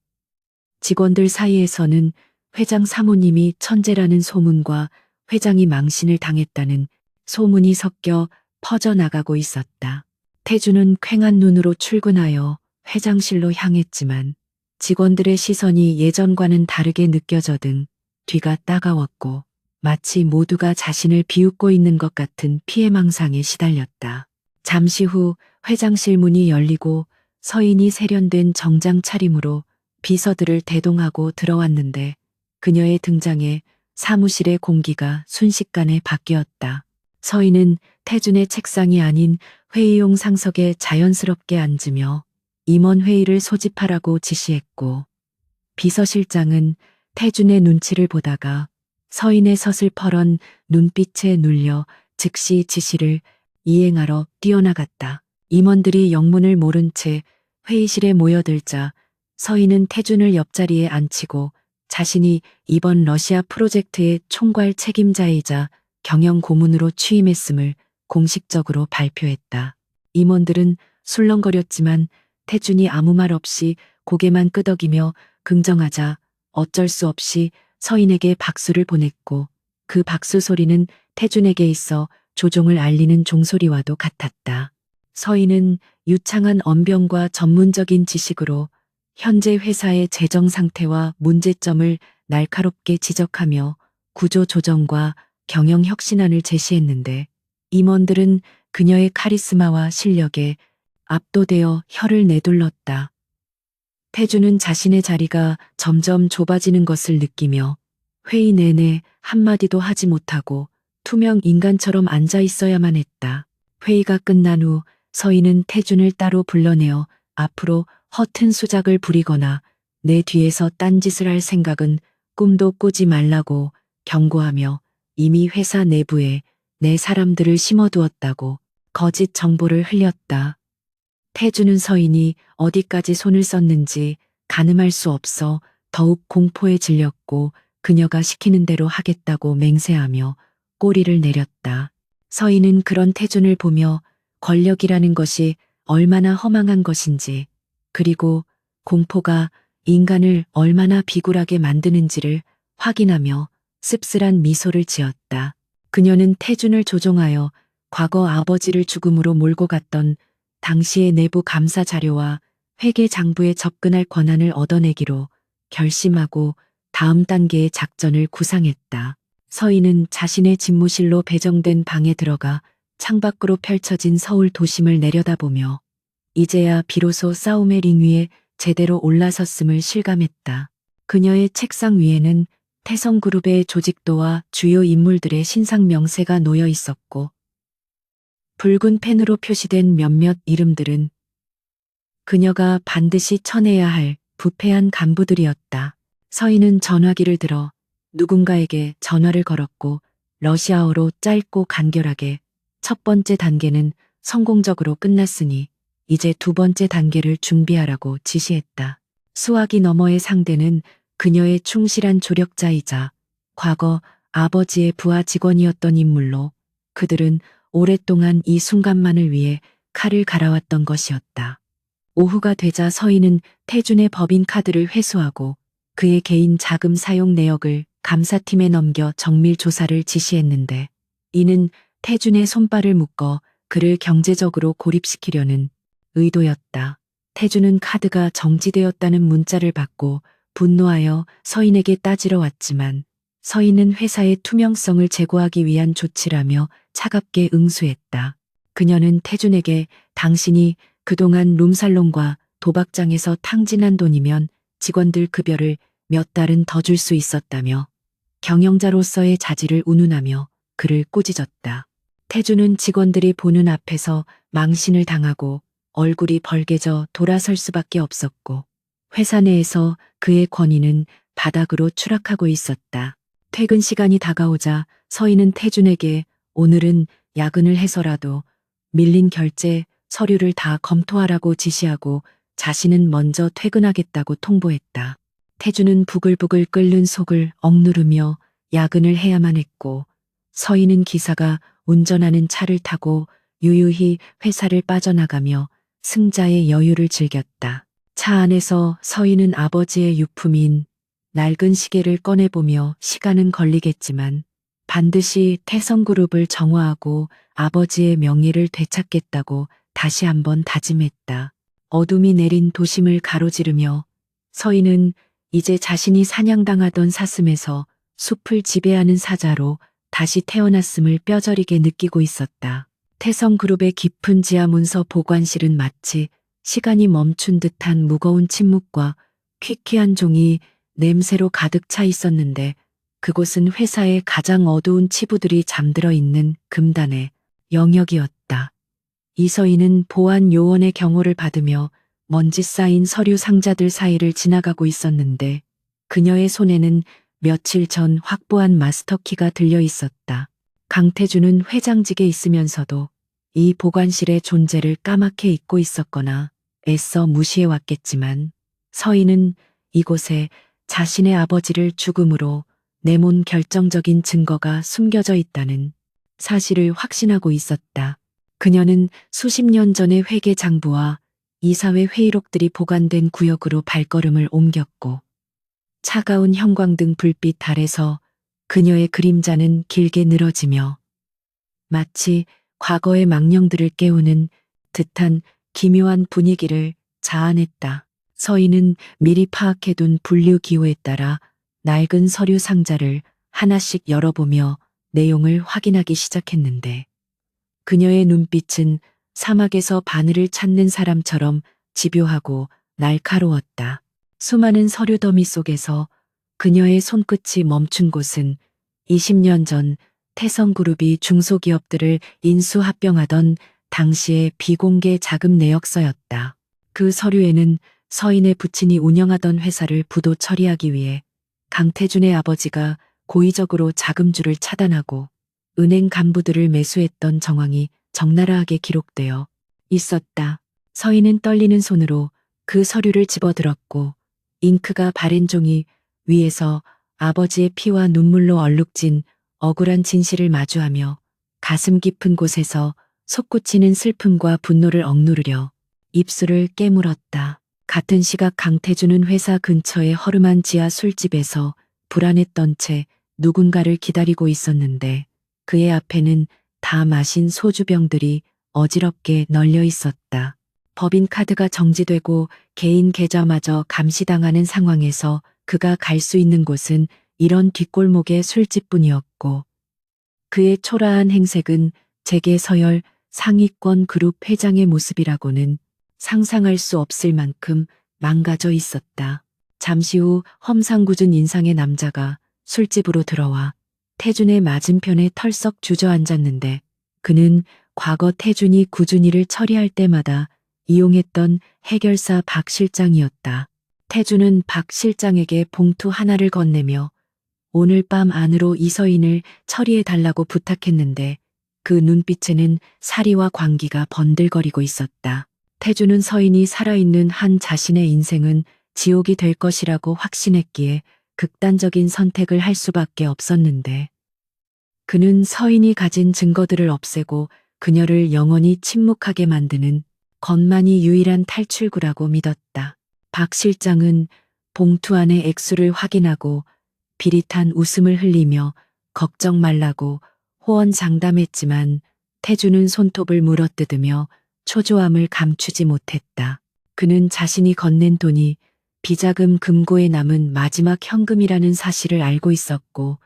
직원들 사이에서는 회장 사모님이 천재라는 소문과 회장이 망신을 당했다는 소문이 섞여 퍼져나가고 있었다. 태주는 퀭한 눈으로 출근하여 회장실로 향했지만 직원들의 시선이 예전과는 다르게 느껴져등 뒤가 따가웠고 마치 모두가 자신을 비웃고 있는 것 같은 피해망상에 시달렸다. 잠시 후 회장실 문이 열리고 서인이 세련된 정장 차림으로 비서들을 대동하고 들어왔는데 그녀의 등장에 사무실의 공기가 순식간에 바뀌었다. 서인은 태준의 책상이 아닌 회의용 상석에 자연스럽게 앉으며 임원회의를 소집하라고 지시했고 비서실장은 태준의 눈치를 보다가 서인의 서슬퍼런 눈빛에 눌려 즉시 지시를 이행하러 뛰어나갔다. 임원들이 영문을 모른 채 회의실에 모여들자 서인은 태준을 옆자리에 앉히고 자신이 이번 러시아 프로젝트의 총괄 책임자이자 경영 고문으로 취임했음을 공식적으로 발표했다. 임원들은 술렁거렸지만 태준이 아무 말 없이 고개만 끄덕이며 긍정하자 어쩔 수 없이 서인에게 박수를 보냈고 그 박수 소리는 태준에게 있어 조종을 알리는 종소리와도 같았다. 서인은 유창한 언변과 전문적인 지식으로 현재 회사의 재정 상태와 문제점을 날카롭게 지적하며 구조 조정과 경영 혁신안을 제시했는데 임원들은 그녀의 카리스마와 실력에 압도되어 혀를 내둘렀다. 태주는 자신의 자리가 점점 좁아지는 것을 느끼며 회의 내내 한마디도 하지 못하고 투명 인간처럼 앉아 있어야만 했다. 회의가 끝난 후 서인은 태준을 따로 불러내어 앞으로 허튼 수작을 부리거나 내 뒤에서 딴짓을 할 생각은 꿈도 꾸지 말라고 경고하며 이미 회사 내부에 내 사람들을 심어두었다고 거짓 정보를 흘렸다. 태주는 서인이 어디까지 손을 썼는지 가늠할 수 없어 더욱 공포에 질렸고 그녀가 시키는 대로 하겠다고 맹세하며 꼬리를 내렸다. 서인은 그런 태준을 보며 권력이라는 것이 얼마나 허망한 것인지 그리고 공포가 인간을 얼마나 비굴하게 만드는지를 확인하며 씁쓸한 미소를 지었다. 그녀는 태준을 조종하여 과거 아버지를 죽음으로 몰고 갔던 당시의 내부 감사 자료와 회계 장부에 접근할 권한을 얻어내기로 결심하고 다음 단계의 작전을 구상했다. 서인은 자신의 집무실로 배정된 방에 들어가 창밖으로 펼쳐진 서울 도심을 내려다보며 이제야 비로소 싸움의 링 위에 제대로 올라섰음을 실감했다. 그녀의 책상 위에는 태성그룹의 조직도와 주요 인물들의 신상 명세가 놓여 있었고 붉은 펜으로 표시된 몇몇 이름들은 그녀가 반드시 쳐내야 할 부패한 간부들이었다. 서인은 전화기를 들어 누군가에게 전화를 걸었고 러시아어로 짧고 간결하게 첫 번째 단계는 성공적으로 끝났으니 이제 두 번째 단계를 준비하라고 지시했다. 수화기 너머의 상대는 그녀의 충실한 조력자이자 과거 아버지의 부하 직원이었던 인물로 그들은 오랫동안 이 순간만을 위해 칼을 갈아왔던 것이었다. 오후가 되자 서인은 태준의 법인 카드를 회수하고 그의 개인 자금 사용 내역을 감사팀에 넘겨 정밀 조사를 지시했는데 이는 태준의 손발을 묶어 그를 경제적으로 고립시키려는 의도였다. 태준은 카드가 정지되었다는 문자를 받고 분노하여 서인에게 따지러 왔지만 서인은 회사의 투명성을 제고하기 위한 조치라며 차갑게 응수했다. 그녀는 태준에게 당신이 그동안 룸살롱과 도박장에서 탕진한 돈이면 직원들 급여를 몇 달은 더 줄 수 있었다며 경영자로서의 자질을 운운하며 그를 꾸짖었다. 태주는 직원들이 보는 앞에서 망신을 당하고 얼굴이 벌개져 돌아설 수밖에 없었고 회사 내에서 그의 권위는 바닥으로 추락하고 있었다. 퇴근 시간이 다가오자 서희는 태준에게 오늘은 야근을 해서라도 밀린 결제 서류를 다 검토하라고 지시하고 자신은 먼저 퇴근하겠다고 통보했다. 태준은 부글부글 끓는 속을 억누르며 야근을 해야만 했고 서희는 기사가 운전하는 차를 타고 유유히 회사를 빠져나가며 승자의 여유를 즐겼다. 차 안에서 서희는 아버지의 유품인 낡은 시계를 꺼내보며 시간은 걸리겠지만 반드시 태성그룹을 정화하고 아버지의 명예를 되찾겠다고 다시 한번 다짐했다. 어둠이 내린 도심을 가로지르며 서희는 이제 자신이 사냥당하던 사슴에서 숲을 지배하는 사자로 다시 태어났음을 뼈저리게 느끼고 있었다. 태성그룹의 깊은 지하 문서 보관실은 마치 시간이 멈춘 듯한 무거운 침묵과 퀴퀴한 종이 냄새로 가득 차 있었는데 그곳은 회사의 가장 어두운 치부들이 잠들어 있는 금단의 영역이었다. 이서희는 보안 요원의 경호를 받으며 먼지 쌓인 서류 상자들 사이를 지나가고 있었는데 그녀의 손에는 며칠 전 확보한 마스터키가 들려 있었다. 강태준은 회장직에 있으면서도 이 보관실의 존재를 까맣게 잊고 있었거나 애써 무시해왔겠지만 서희는 이곳에 자신의 아버지를 죽음으로 내몬 결정적인 증거가 숨겨져 있다는 사실을 확신하고 있었다. 그녀는 수십 년 전의 회계 장부와 이사회 회의록들이 보관된 구역으로 발걸음을 옮겼고 차가운 형광등 불빛 아래서 그녀의 그림자는 길게 늘어지며 마치 과거의 망령들을 깨우는 듯한 기묘한 분위기를 자아냈다. 서희는 미리 파악해둔 분류 기호에 따라 낡은 서류 상자를 하나씩 열어보며 내용을 확인하기 시작했는데 그녀의 눈빛은 사막에서 바늘을 찾는 사람처럼 집요하고 날카로웠다. 수많은 서류 더미 속에서 그녀의 손끝이 멈춘 곳은 20년 전 태성그룹이 중소기업들을 인수합병하던 당시의 비공개 자금 내역서였다. 그 서류에는 서인의 부친이 운영하던 회사를 부도 처리하기 위해 강태준의 아버지가 고의적으로 자금주를 차단하고 은행 간부들을 매수했던 정황이 적나라하게 기록되어 있었다. 서인은 떨리는 손으로 그 서류를 집어들었고 잉크가 바랜 종이 위에서 아버지의 피와 눈물로 얼룩진 억울한 진실을 마주하며 가슴 깊은 곳에서 솟구치는 슬픔과 분노를 억누르려 입술을 깨물었다. 같은 시각 강태준은 회사 근처의 허름한 지하 술집에서 불안했던 채 누군가를 기다리고 있었는데 그의 앞에는 다 마신 소주병들이 어지럽게 널려 있었다. 법인카드가 정지되고 개인 계좌마저 감시당하는 상황에서 그가 갈 수 있는 곳은 이런 뒷골목의 술집뿐이었고 그의 초라한 행색은 재계 서열 상위권 그룹 회장의 모습이라고는 상상할 수 없을 만큼 망가져 있었다. 잠시 후 험상궂은 인상의 남자가 술집으로 들어와 태준의 맞은편에 털썩 주저앉았는데 그는 과거 태준이 꾸준히를 처리할 때마다 이용했던 해결사 박 실장이었다. 태준은 박 실장에게 봉투 하나를 건네며 오늘 밤 안으로 이서인을 처리해달라고 부탁했는데 그 눈빛에는 사리와 광기가 번들거리고 있었다. 태준은 서인이 살아있는 한 자신의 인생은 지옥이 될 것이라고 확신했기에 극단적인 선택을 할 수밖에 없었는데 그는 서인이 가진 증거들을 없애고 그녀를 영원히 침묵하게 만드는 것만이 유일한 탈출구라고 믿었다. 박 실장은 봉투 안의 액수를 확인하고 비릿한 웃음을 흘리며 걱정 말라고 호언장담했지만 태준은 손톱을 물어뜯으며 초조함을 감추지 못했다. 그는 자신이 건넨 돈이 비자금 금고에 남은 마지막 현금이라는 사실을 알고 있었고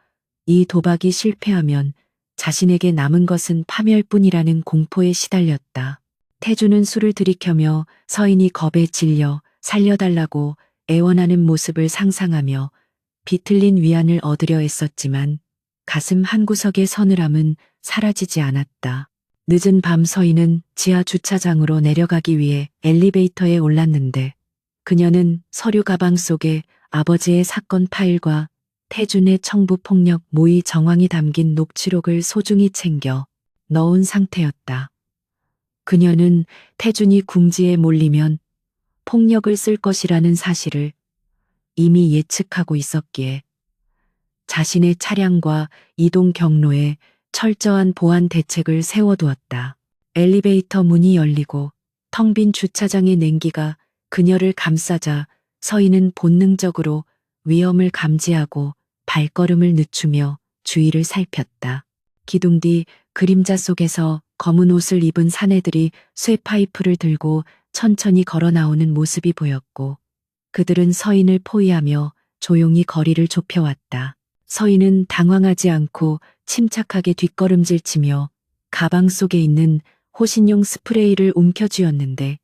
이 도박이 실패하면 자신에게 남은 것은 파멸뿐이라는 공포에 시달렸다. 태준은 술을 들이켜며 서인이 겁에 질려 살려달라고 애원하는 모습을 상상하며 비틀린 위안을 얻으려 애썼지만 가슴 한구석의 서늘함은 사라지지 않았다. 늦은 밤 서희는 지하 주차장으로 내려가기 위해 엘리베이터에 올랐는데 그녀는 서류 가방 속에 아버지의 사건 파일과 태준의 청부 폭력 모의 정황이 담긴 녹취록을 소중히 챙겨 넣은 상태였다. 그녀는 태준이 궁지에 몰리면 폭력을 쓸 것이라는 사실을 이미 예측하고 있었기에 자신의 차량과 이동 경로에 철저한 보안 대책을 세워두었다. 엘리베이터 문이 열리고 텅 빈 주차장의 냉기가 그녀를 감싸자 서희는 본능적으로 위험을 감지하고 발걸음을 늦추며 주위를 살폈다. 기둥 뒤 그림자 속에서 검은 옷을 입은 사내들이 쇠파이프를 들고 천천히 걸어 나오는 모습이 보였고 그들은 서인을 포위하며 조용히 거리를 좁혀왔다. 서인은 당황하지 않고 침착하게 뒷걸음질치며 가방 속에 있는 호신용 스프레이를 움켜쥐었는데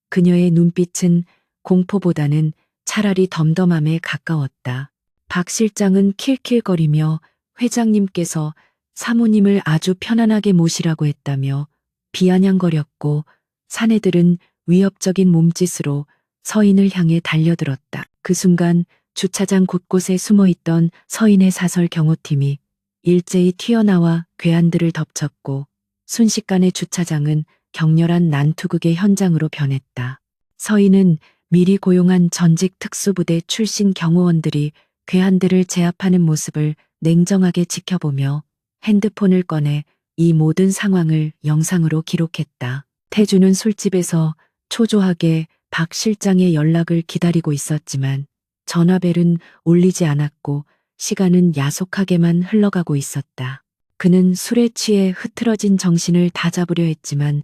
그녀의 눈빛은 공포보다는 차라리 덤덤함에 가까웠다. 박 실장은 킬킬거리며 회장님께서 사모님을 아주 편안하게 모시라고 했다며 비아냥거렸고 사내들은 위협적인 몸짓으로 서인을 향해 달려들었다. 그 순간 주차장 곳곳에 숨어있던 서인의 사설 경호팀이 일제히 튀어나와 괴한들을 덮쳤고 순식간에 주차장은 격렬한 난투극의 현장으로 변했다. 서인은 미리 고용한 전직 특수부대 출신 경호원들이 괴한들을 제압하는 모습을 냉정하게 지켜보며 핸드폰을 꺼내 이 모든 상황을 영상으로 기록했다. 태주는 술집에서 초조하게 박 실장의 연락을 기다리고 있었지만 전화벨은 울리지 않았고 시간은 야속하게만 흘러가고 있었다. 그는 술에 취해 흐트러진 정신을 다잡으려 했지만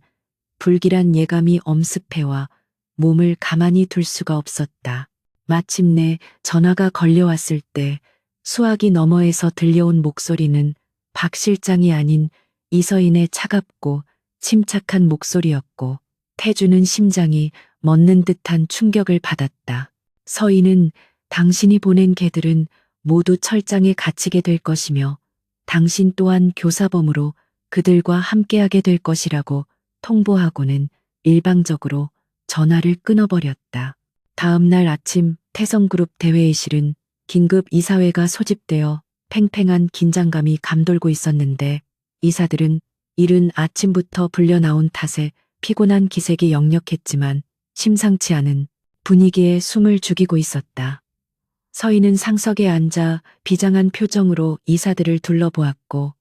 불길한 예감이 엄습해와 몸을 가만히 둘 수가 없었다. 마침내 전화가 걸려왔을 때 수화기 너머에서 들려온 목소리는 박 실장이 아닌 이서인의 차갑고 침착한 목소리였고 태주는 심장이 멎는 듯한 충격을 받았다. 서인은 당신이 보낸 개들은 모두 철장에 갇히게 될 것이며 당신 또한 교사범으로 그들과 함께하게 될 것이라고 통보하고는 일방적으로 전화를 끊어버렸다. 다음 날 아침 태성그룹 대회의실은 긴급 이사회가 소집되어 팽팽한 긴장감이 감돌고 있었는데 이사들은 이른 아침부터 불려 나온 탓에 피곤한 기색이 역력했지만 심상치 않은 분위기에 숨을 죽이고 있었다. 서인은 상석에 앉아 비장한 표정으로 이사들을 둘러보았고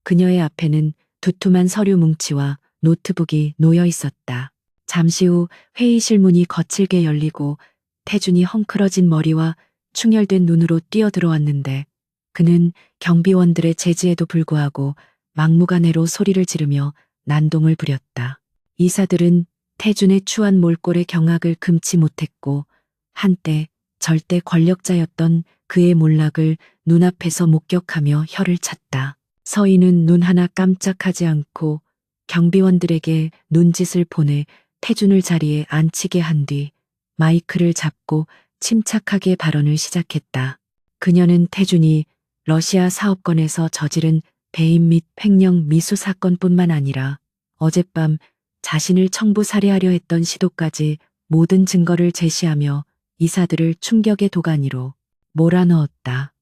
그녀의 앞에는 두툼한 서류 뭉치와 노트북이 놓여 있었다. 잠시 후 회의실 문이 거칠게 열리고 태준이 헝클어진 머리와 충혈된 눈으로 뛰어들어왔는데 그는 경비원들의 제지에도 불구하고 막무가내로 소리를 지르며 난동을 부렸다. 이사들은 태준의 추한 몰골의 경악을 금치 못했고 한때 절대 권력자였던 그의 몰락을 눈앞에서 목격하며 혀를 찼다. 서인은 눈 하나 깜짝하지 않고 경비원들에게 눈짓을 보내 태준을 자리에 앉히게 한 뒤 마이크를 잡고 침착하게 발언을 시작했다. 그녀는 태준이 러시아 사업권에서 저지른 배임 및 횡령 미수 사건뿐만 아니라 어젯밤 자신을 청부 살해하려 했던 시도까지 모든 증거를 제시하며 이사들을 충격의 도가니로 몰아넣었다.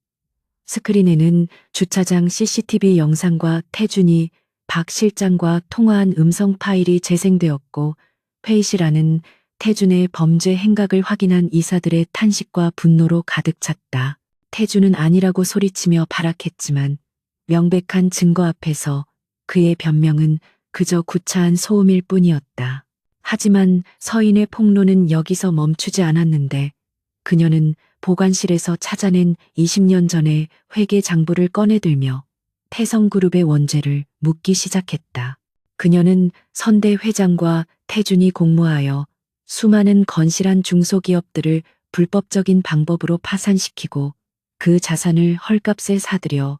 스크린에는 주차장 CCTV 영상과 태준이 박 실장과 통화한 음성 파일이 재생되었고 회의실 안은 태준의 범죄 행각을 확인한 이사들의 탄식과 분노로 가득 찼다. 태준은 아니라고 소리치며 발악했지만 명백한 증거 앞에서 그의 변명은 그저 구차한 소음일 뿐이었다. 하지만 서인의 폭로는 여기서 멈추지 않았는데 그녀는 보관실에서 찾아낸 20년 전의 회계 장부를 꺼내들며 태성그룹의 원죄를 묻기 시작했다. 그녀는 선대 회장과 태준이 공모하여 수많은 건실한 중소기업들을 불법적인 방법으로 파산시키고 그 자산을 헐값에 사들여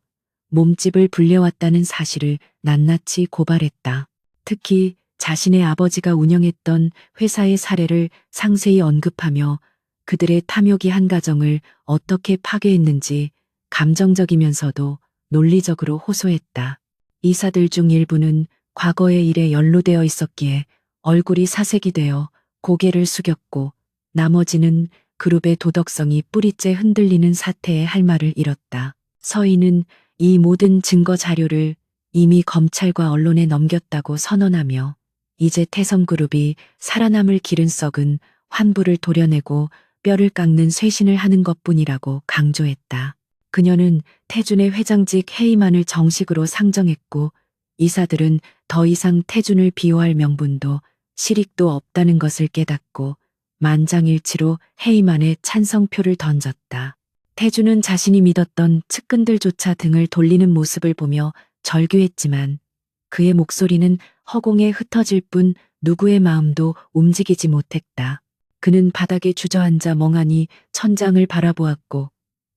몸집을 불려왔다는 사실을 낱낱이 고발했다. 특히 자신의 아버지가 운영했던 회사의 사례를 상세히 언급하며 그들의 탐욕이 가정을 어떻게 파괴했는지 감정적이면서도 논리적으로 호소했다. 이사들 중 일부는 과거의 일에 연루되어 있었기에 얼굴이 사색이 되어 고개를 숙였고, 나머지는 그룹의 도덕성이 뿌리째 흔들리는 사태에 할 말을 잃었다. 서희는 이 모든 증거 자료를 이미 검찰과 언론에 넘겼다고 선언하며, 이제 태성그룹이 살아남을 길은 썩은 환부를 도려내고 뼈를 깎는 쇄신을 하는 것뿐이라고 강조했다. 그녀는 태준의 회장직 해임안을 정식으로 상정했고, 이사들은 더 이상 태준을 비호할 명분도 실익도 없다는 것을 깨닫고 만장일치로 해임안에 찬성표를 던졌다. 태준은 자신이 믿었던 측근들조차 등을 돌리는 모습을 보며 절규했지만, 그의 목소리는 허공에 흩어질 뿐 누구의 마음도 움직이지 못했다. 그는 바닥에 주저앉아 멍하니 천장을 바라보았고,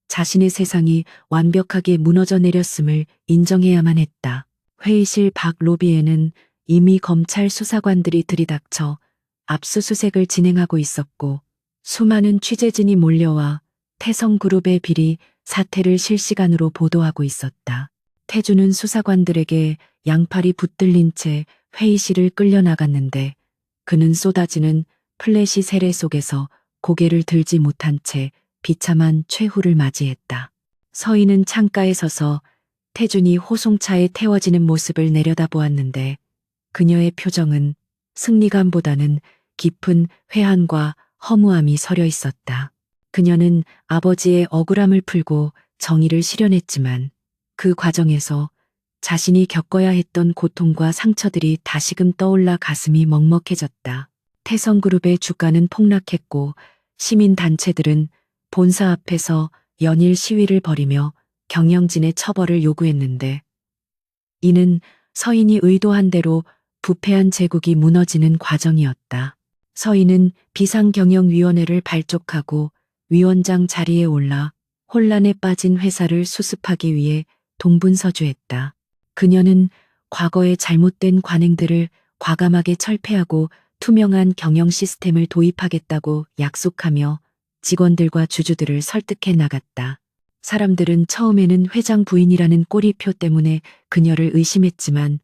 자신의 세상이 완벽하게 무너져 내렸음을 인정해야만 했다. 회의실 밖 로비에는 이미 검찰 수사관들이 들이닥쳐 압수수색을 진행하고 있었고, 수많은 취재진이 몰려와 태성그룹의 비리 사태를 실시간으로 보도하고 있었다. 태준은 수사관들에게 양팔이 붙들린 채 회의실을 끌려나갔는데, 그는 쏟아지는 플래시 세례 속에서 고개를 들지 못한 채 비참한 최후를 맞이했다. 서희는 창가에 서서 태준이 호송차에 태워지는 모습을 내려다보았는데, 그녀의 표정은 승리감보다는 깊은 회한과 허무함이 서려 있었다. 그녀는 아버지의 억울함을 풀고 정의를 실현했지만, 그 과정에서 자신이 겪어야 했던 고통과 상처들이 다시금 떠올라 가슴이 먹먹해졌다. 태성그룹의 주가는 폭락했고, 시민단체들은 본사 앞에서 연일 시위를 벌이며 경영진의 처벌을 요구했는데, 이는 서인이 의도한 대로 부패한 제국이 무너지는 과정이었다. 서인은 비상경영위원회를 발족하고 위원장 자리에 올라 혼란에 빠진 회사를 수습하기 위해 동분서주했다. 그녀는 과거의 잘못된 관행들을 과감하게 철폐하고 투명한 경영 시스템을 도입하겠다고 약속하며 직원들과 주주들을 설득해 나갔다. 사람들은 처음에는 회장 부인이라는 꼬리표 때문에 그녀를 의심했지만,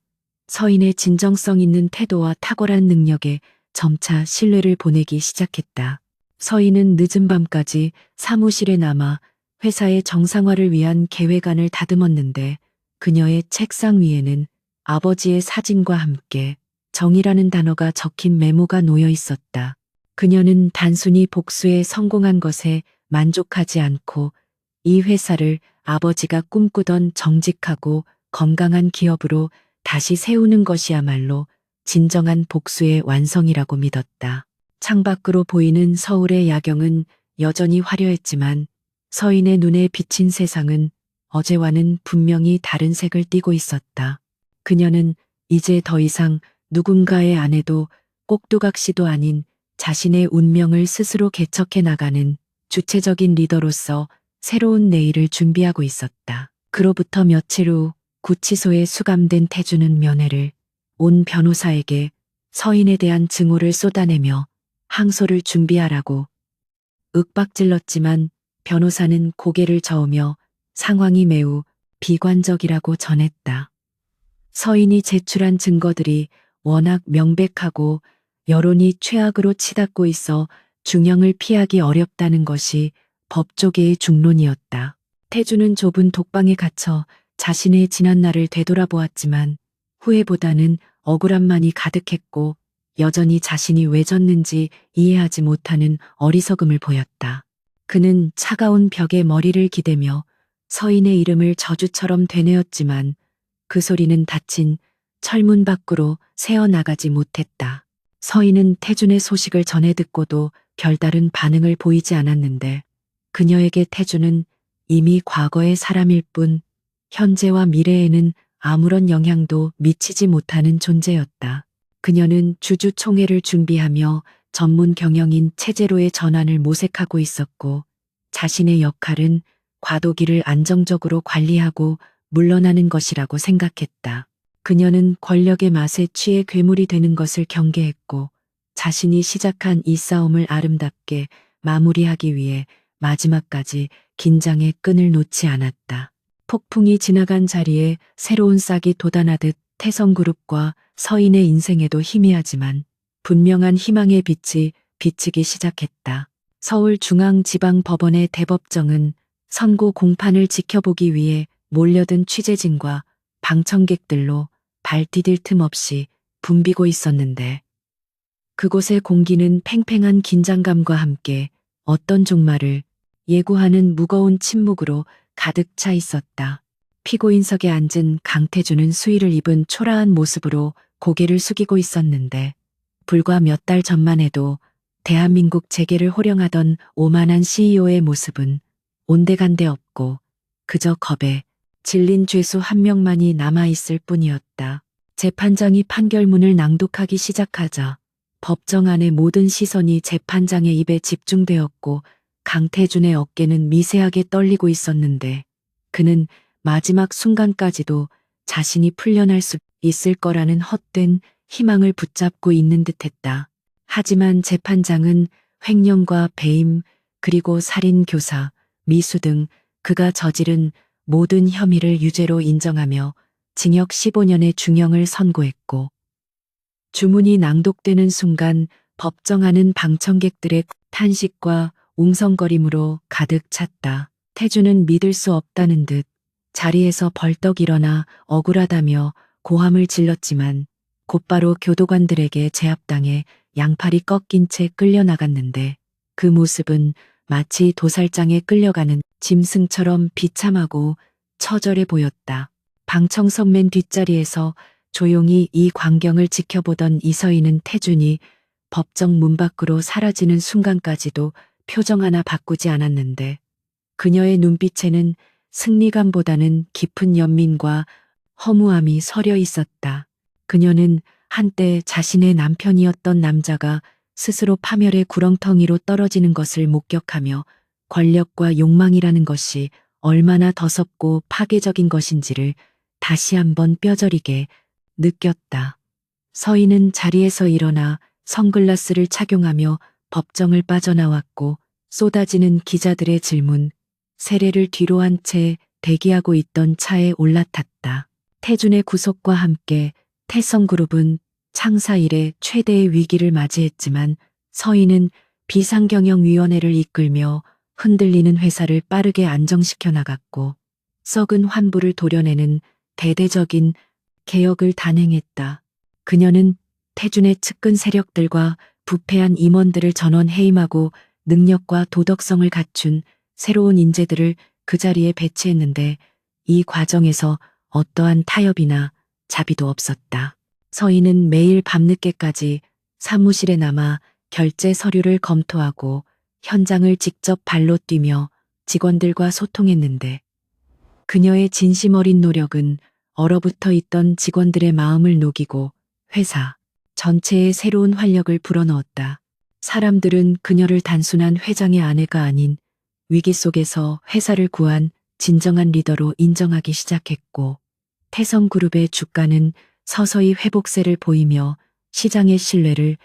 서인의 진정성 있는 태도와 탁월한 능력에 점차 신뢰를 보내기 시작했다. 서인은 늦은 밤까지 사무실에 남아 회사의 정상화를 위한 계획안을 다듬었는데, 그녀의 책상 위에는 아버지의 사진과 함께 정의라는 단어가 적힌 메모가 놓여 있었다. 그녀는 단순히 복수에 성공한 것에 만족하지 않고, 이 회사를 아버지가 꿈꾸던 정직하고 건강한 기업으로 다시 세우는 것이야말로 진정한 복수의 완성이라고 믿었다. 창밖으로 보이는 서울의 야경은 여전히 화려했지만, 서인의 눈에 비친 세상은 어제와는 분명히 다른 색을 띠고 있었다. 그녀는 이제 더 이상 누군가의 아내도 꼭두각시도 아닌 자신의 운명을 스스로 개척해 나가는 주체적인 리더로서 새로운 내일을 준비하고 있었다. 그로부터 며칠 후 구치소에 수감된 태준은 면회를 온 변호사에게 서인에 대한 증오를 쏟아내며 항소를 준비하라고 윽박질렀지만, 변호사는 고개를 저으며 상황이 매우 비관적이라고 전했다. 서인이 제출한 증거들이 워낙 명백하고 여론이 최악으로 치닫고 있어 중형을 피하기 어렵다는 것이 법조계의 중론이었다. 태준은 좁은 독방에 갇혀 자신의 지난 날을 되돌아보았지만, 후회보다는 억울함만이 가득했고, 여전히 자신이 왜 졌는지 이해하지 못하는 어리석음을 보였다. 그는 차가운 벽에 머리를 기대며 서인의 이름을 저주처럼 되뇌었지만, 그 소리는 닫힌 철문 밖으로 새어나가지 못했다. 서인은 태준의 소식을 전해 듣고도 별다른 반응을 보이지 않았는데, 그녀에게 태준은 이미 과거의 사람일 뿐 현재와 미래에는 아무런 영향도 미치지 못하는 존재였다. 그녀는 주주총회를 준비하며 전문 경영인 체제로의 전환을 모색하고 있었고, 자신의 역할은 과도기를 안정적으로 관리하고 물러나는 것이라고 생각했다. 그녀는 권력의 맛에 취해 괴물이 되는 것을 경계했고, 자신이 시작한 이 싸움을 아름답게 마무리하기 위해 마지막까지 긴장의 끈을 놓지 않았다. 폭풍이 지나간 자리에 새로운 싹이 돋아나듯 태성그룹과 서인의 인생에도 희미하지만 분명한 희망의 빛이 비치기 시작했다. 서울중앙지방법원의 대법정은 선고 공판을 지켜보기 위해 몰려든 취재진과 방청객들로 발 디딜 틈 없이 붐비고 있었는데 그곳의 공기는 팽팽한 긴장감과 함께 어떤 종말을 예고하는 무거운 침묵으로 가득 차 있었다. 피고인석에 앉은 강태준은 수의를 입은 초라한 모습으로 고개를 숙이고 있었는데 불과 몇 달 전만 해도 대한민국 재계를 호령하던 오만한 CEO의 모습은 온데간데 없고 그저 겁에 질린 죄수 한 명만이 남아있을 뿐이었다. 재판장이 판결문을 낭독하기 시작하자 법정 안의 모든 시선이 재판장의 입에 집중되었고 강태준의 어깨는 미세하게 떨리고 있었는데 그는 마지막 순간까지도 자신이 풀려날 수 있을 거라는 헛된 희망을 붙잡고 있는 듯했다. 하지만 재판장은 횡령과 배임 그리고 살인, 교사, 미수 등 그가 저지른 모든 혐의를 유죄로 인정하며 징역 15년의 중형을 선고했고 주문이 낭독되는 순간 법정 안은 방청객들의 탄식과 웅성거림으로 가득 찼다. 태준은 믿을 수 없다는 듯 자리에서 벌떡 일어나 억울하다며 고함을 질렀지만 곧바로 교도관들에게 제압당해 양팔이 꺾인 채 끌려나갔는데 그 모습은 마치 도살장에 끌려가는 짐승처럼 비참하고 처절해 보였다. 방청석 맨 뒷자리에서 조용히 이 광경을 지켜보던 이서희는 태준이 법정 문 밖으로 사라지는 순간까지도 표정 하나 바꾸지 않았는데 그녀의 눈빛에는 승리감보다는 깊은 연민과 허무함이 서려 있었다. 그녀는 한때 자신의 남편이었던 남자가 스스로 파멸의 구렁텅이로 떨어지는 것을 목격하며 권력과 욕망이라는 것이 얼마나 더섭고 파괴적인 것인지를 다시 한번 뼈저리게 느꼈다. 서희는 자리에서 일어나 선글라스를 착용하며 법정을 빠져나왔고 쏟아지는 기자들의 질문, 세례를 뒤로 한 채 대기하고 있던 차에 올라탔다. 태준의 구속과 함께 태성그룹은 창사 이래 최대의 위기를 맞이했지만 서희는 비상경영위원회를 이끌며 흔들리는 회사를 빠르게 안정시켜 나갔고 썩은 환부를 도려내는 대대적인 개혁을 단행했다. 그녀는 태준의 측근 세력들과 부패한 임원들을 전원 해임하고 능력과 도덕성을 갖춘 새로운 인재들을 그 자리에 배치했는데 이 과정에서 어떠한 타협이나 자비도 없었다. 서희는 매일 밤늦게까지 사무실에 남아 결제 서류를 검토하고 현장을 직접 발로 뛰며 직원들과 소통했는데 그녀의 진심 어린 노력은 얼어붙어 있던 직원들의 마음을 녹이고 회사 전체에 새로운 활력을 불어넣었다. 사람들은 그녀를 단순한 회장의 아내가 아닌 위기 속에서 회사를 구한 진정한 리더로 인정하기 시작했고 태성그룹의 주가는 서서히 회복세를 보이며 시장의 신뢰를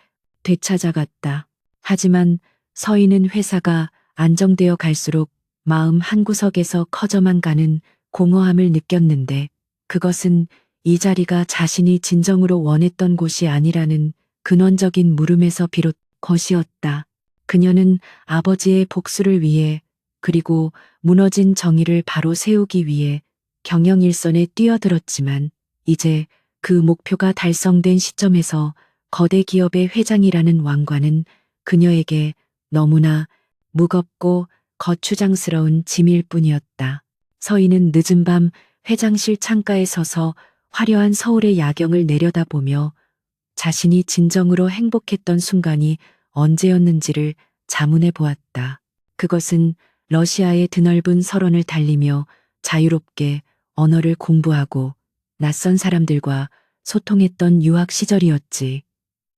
되찾아갔다. 하지만 서희는 회사가 안정되어 갈수록 마음 한구석에서 커져만 가는 공허함을 느꼈는데 그것은 이 자리가 자신이 진정으로 원했던 곳이 아니라는 근원적인 물음에서 비롯 것이었다. 그녀는 아버지의 복수를 위해 그리고 무너진 정의를 바로 세우기 위해 경영 일선에 뛰어들었지만 이제 그 목표가 달성된 시점에서 거대 기업의 회장이라는 왕관은 그녀에게 너무나 무겁고 거추장스러운 짐일 뿐이었다. 서희는 늦은 밤 회장실 창가에 서서 화려한 서울의 야경을 내려다보며 자신이 진정으로 행복했던 순간이 언제였는지를 자문해 보았다. 그것은 러시아의 드넓은 설원을 달리며 자유롭게 언어를 공부하고 낯선 사람들과 소통했던 유학 시절이었지.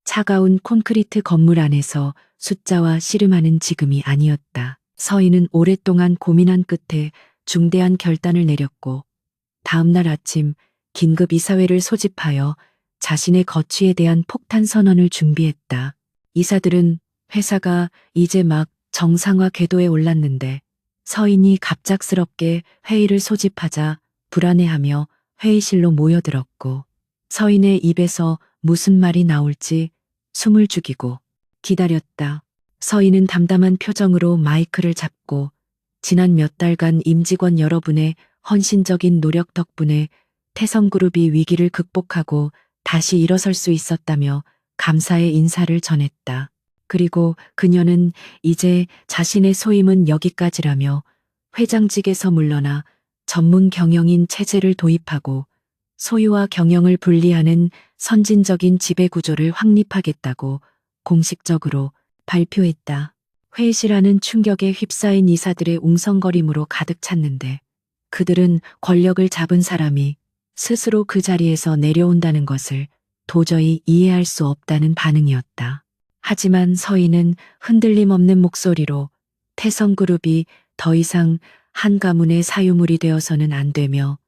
차가운 콘크리트 건물 안에서 숫자와 씨름하는 지금이 아니었다. 서희는 오랫동안 고민한 끝에 중대한 결단을 내렸고 다음 날 아침 긴급 이사회를 소집하여 자신의 거취에 대한 폭탄 선언을 준비했다. 이사들은 회사가 이제 막 정상화 궤도에 올랐는데 서인이 갑작스럽게 회의를 소집하자 불안해하며 회의실로 모여들었고 서인의 입에서 무슨 말이 나올지 숨을 죽이고 기다렸다. 서인은 담담한 표정으로 마이크를 잡고 지난 몇 달간 임직원 여러분의 헌신적인 노력 덕분에 태성그룹이 위기를 극복하고 다시 일어설 수 있었다며 감사의 인사를 전했다. 그리고 그녀는 이제 자신의 소임은 여기까지라며 회장직에서 물러나 전문 경영인 체제를 도입하고 소유와 경영을 분리하는 선진적인 지배구조를 확립하겠다고 공식적으로 발표했다. 회의실 안은 충격에 휩싸인 이사들의 웅성거림으로 가득 찼는데 그들은 권력을 잡은 사람이 스스로 그 자리에서 내려온다는 것을 도저히 이해할 수 없다는 반응이었다. 하지만 서인은 흔들림 없는 목소리로 태성그룹이 더 이상 한 가문의 사유물이 되어서는 안 되며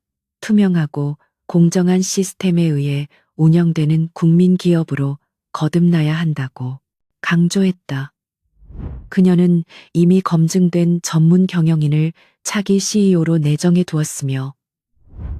투명하고 공정한 시스템에 의해 운영되는 국민 기업으로 거듭나야 한다고 강조했다. 그녀는 이미 검증된 전문 경영인을 차기 CEO로 내정해 두었으며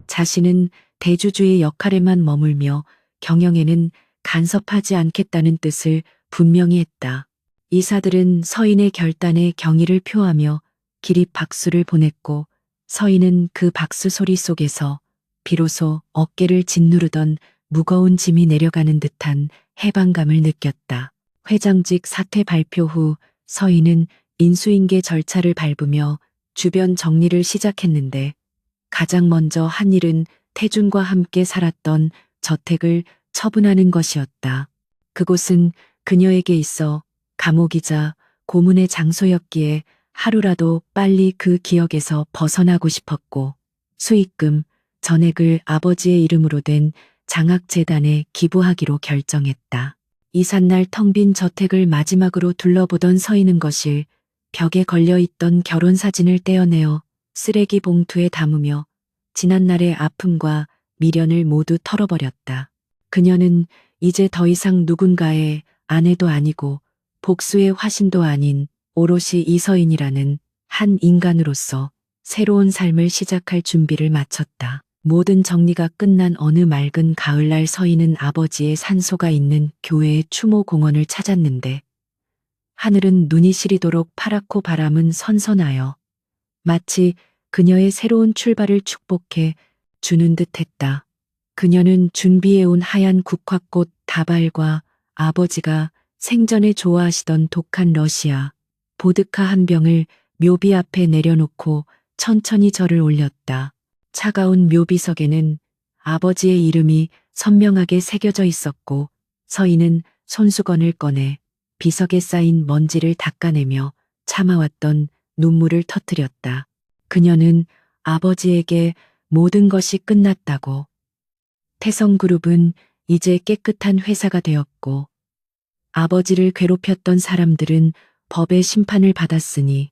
자신은 대주주의 역할에만 머물며 경영에는 간섭하지 않겠다는 뜻을 분명히 했다. 이사들은 서인의 결단에 경의를 표하며 기립 박수를 보냈고 서인은 그 박수 소리 속에서 비로소 어깨를 짓누르던 무거운 짐이 내려가는 듯한 해방감을 느꼈다. 회장직 사퇴 발표 후 서인은 인수인계 절차를 밟으며 주변 정리를 시작했는데 가장 먼저 한 일은 태준과 함께 살았던 저택을 처분하는 것이었다. 그곳은 그녀에게 있어 감옥이자 고문의 장소였기에 하루라도 빨리 그 기억에서 벗어나고 싶었고 수익금, 전액을 아버지의 이름으로 된 장학재단에 기부하기로 결정했다. 이삿날 텅 빈 저택을 마지막으로 둘러보던 서인은 거실 벽에 걸려있던 결혼사진을 떼어내어 쓰레기 봉투에 담으며 지난날의 아픔과 미련을 모두 털어버렸다. 그녀는 이제 더 이상 누군가의 아내도 아니고 복수의 화신도 아닌 오롯이 이서인이라는 한 인간으로서 새로운 삶을 시작할 준비를 마쳤다. 모든 정리가 끝난 어느 맑은 가을날 서인은 아버지의 산소가 있는 교회의 추모 공원을 찾았는데 하늘은 눈이 시리도록 파랗고 바람은 선선하여 마치 그녀의 새로운 출발을 축복해 주는 듯했다. 그녀는 준비해온 하얀 국화꽃 다발과 아버지가 생전에 좋아하시던 독한 러시아 보드카 한 병을 묘비 앞에 내려놓고 천천히 절을 올렸다. 차가운 묘비석에는 아버지의 이름이 선명하게 새겨져 있었고 서인은 손수건을 꺼내 비석에 쌓인 먼지를 닦아내며 참아왔던 눈물을 터뜨렸다. 그녀는 아버지에게 모든 것이 끝났다고, 태성그룹은 이제 깨끗한 회사가 되었고 아버지를 괴롭혔던 사람들은 법의 심판을 받았으니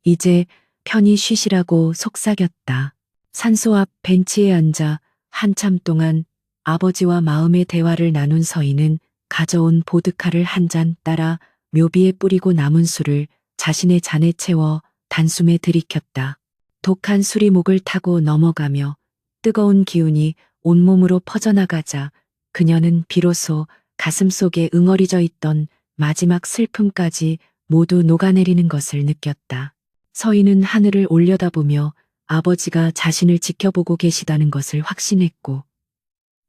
이제 편히 쉬시라고 속삭였다. 산소 앞 벤치에 앉아 한참 동안 아버지와 마음의 대화를 나눈 서인은 가져온 보드카를 한 잔 따라 묘비에 뿌리고 남은 술을 자신의 잔에 채워 단숨에 들이켰다. 독한 술이 목을 타고 넘어가며 뜨거운 기운이 온몸으로 퍼져나가자 그녀는 비로소 가슴속에 응어리져 있던 마지막 슬픔까지 모두 녹아내리는 것을 느꼈다. 서인은 하늘을 올려다보며 아버지가 자신을 지켜보고 계시다는 것을 확신했고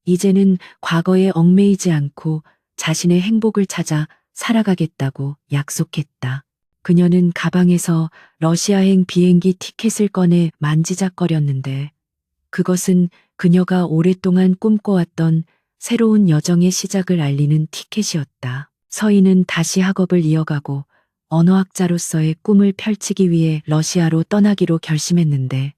이제는 과거에 얽매이지 않고 자신의 행복을 찾아 살아가겠다고 약속했다. 그녀는 가방에서 러시아행 비행기 티켓을 꺼내 만지작거렸는데 그것은 그녀가 오랫동안 꿈꿔왔던 새로운 여정의 시작을 알리는 티켓이었다. 서인은 다시 학업을 이어가고 언어학자로서의 꿈을 펼치기 위해 러시아로 떠나기로 결심했는데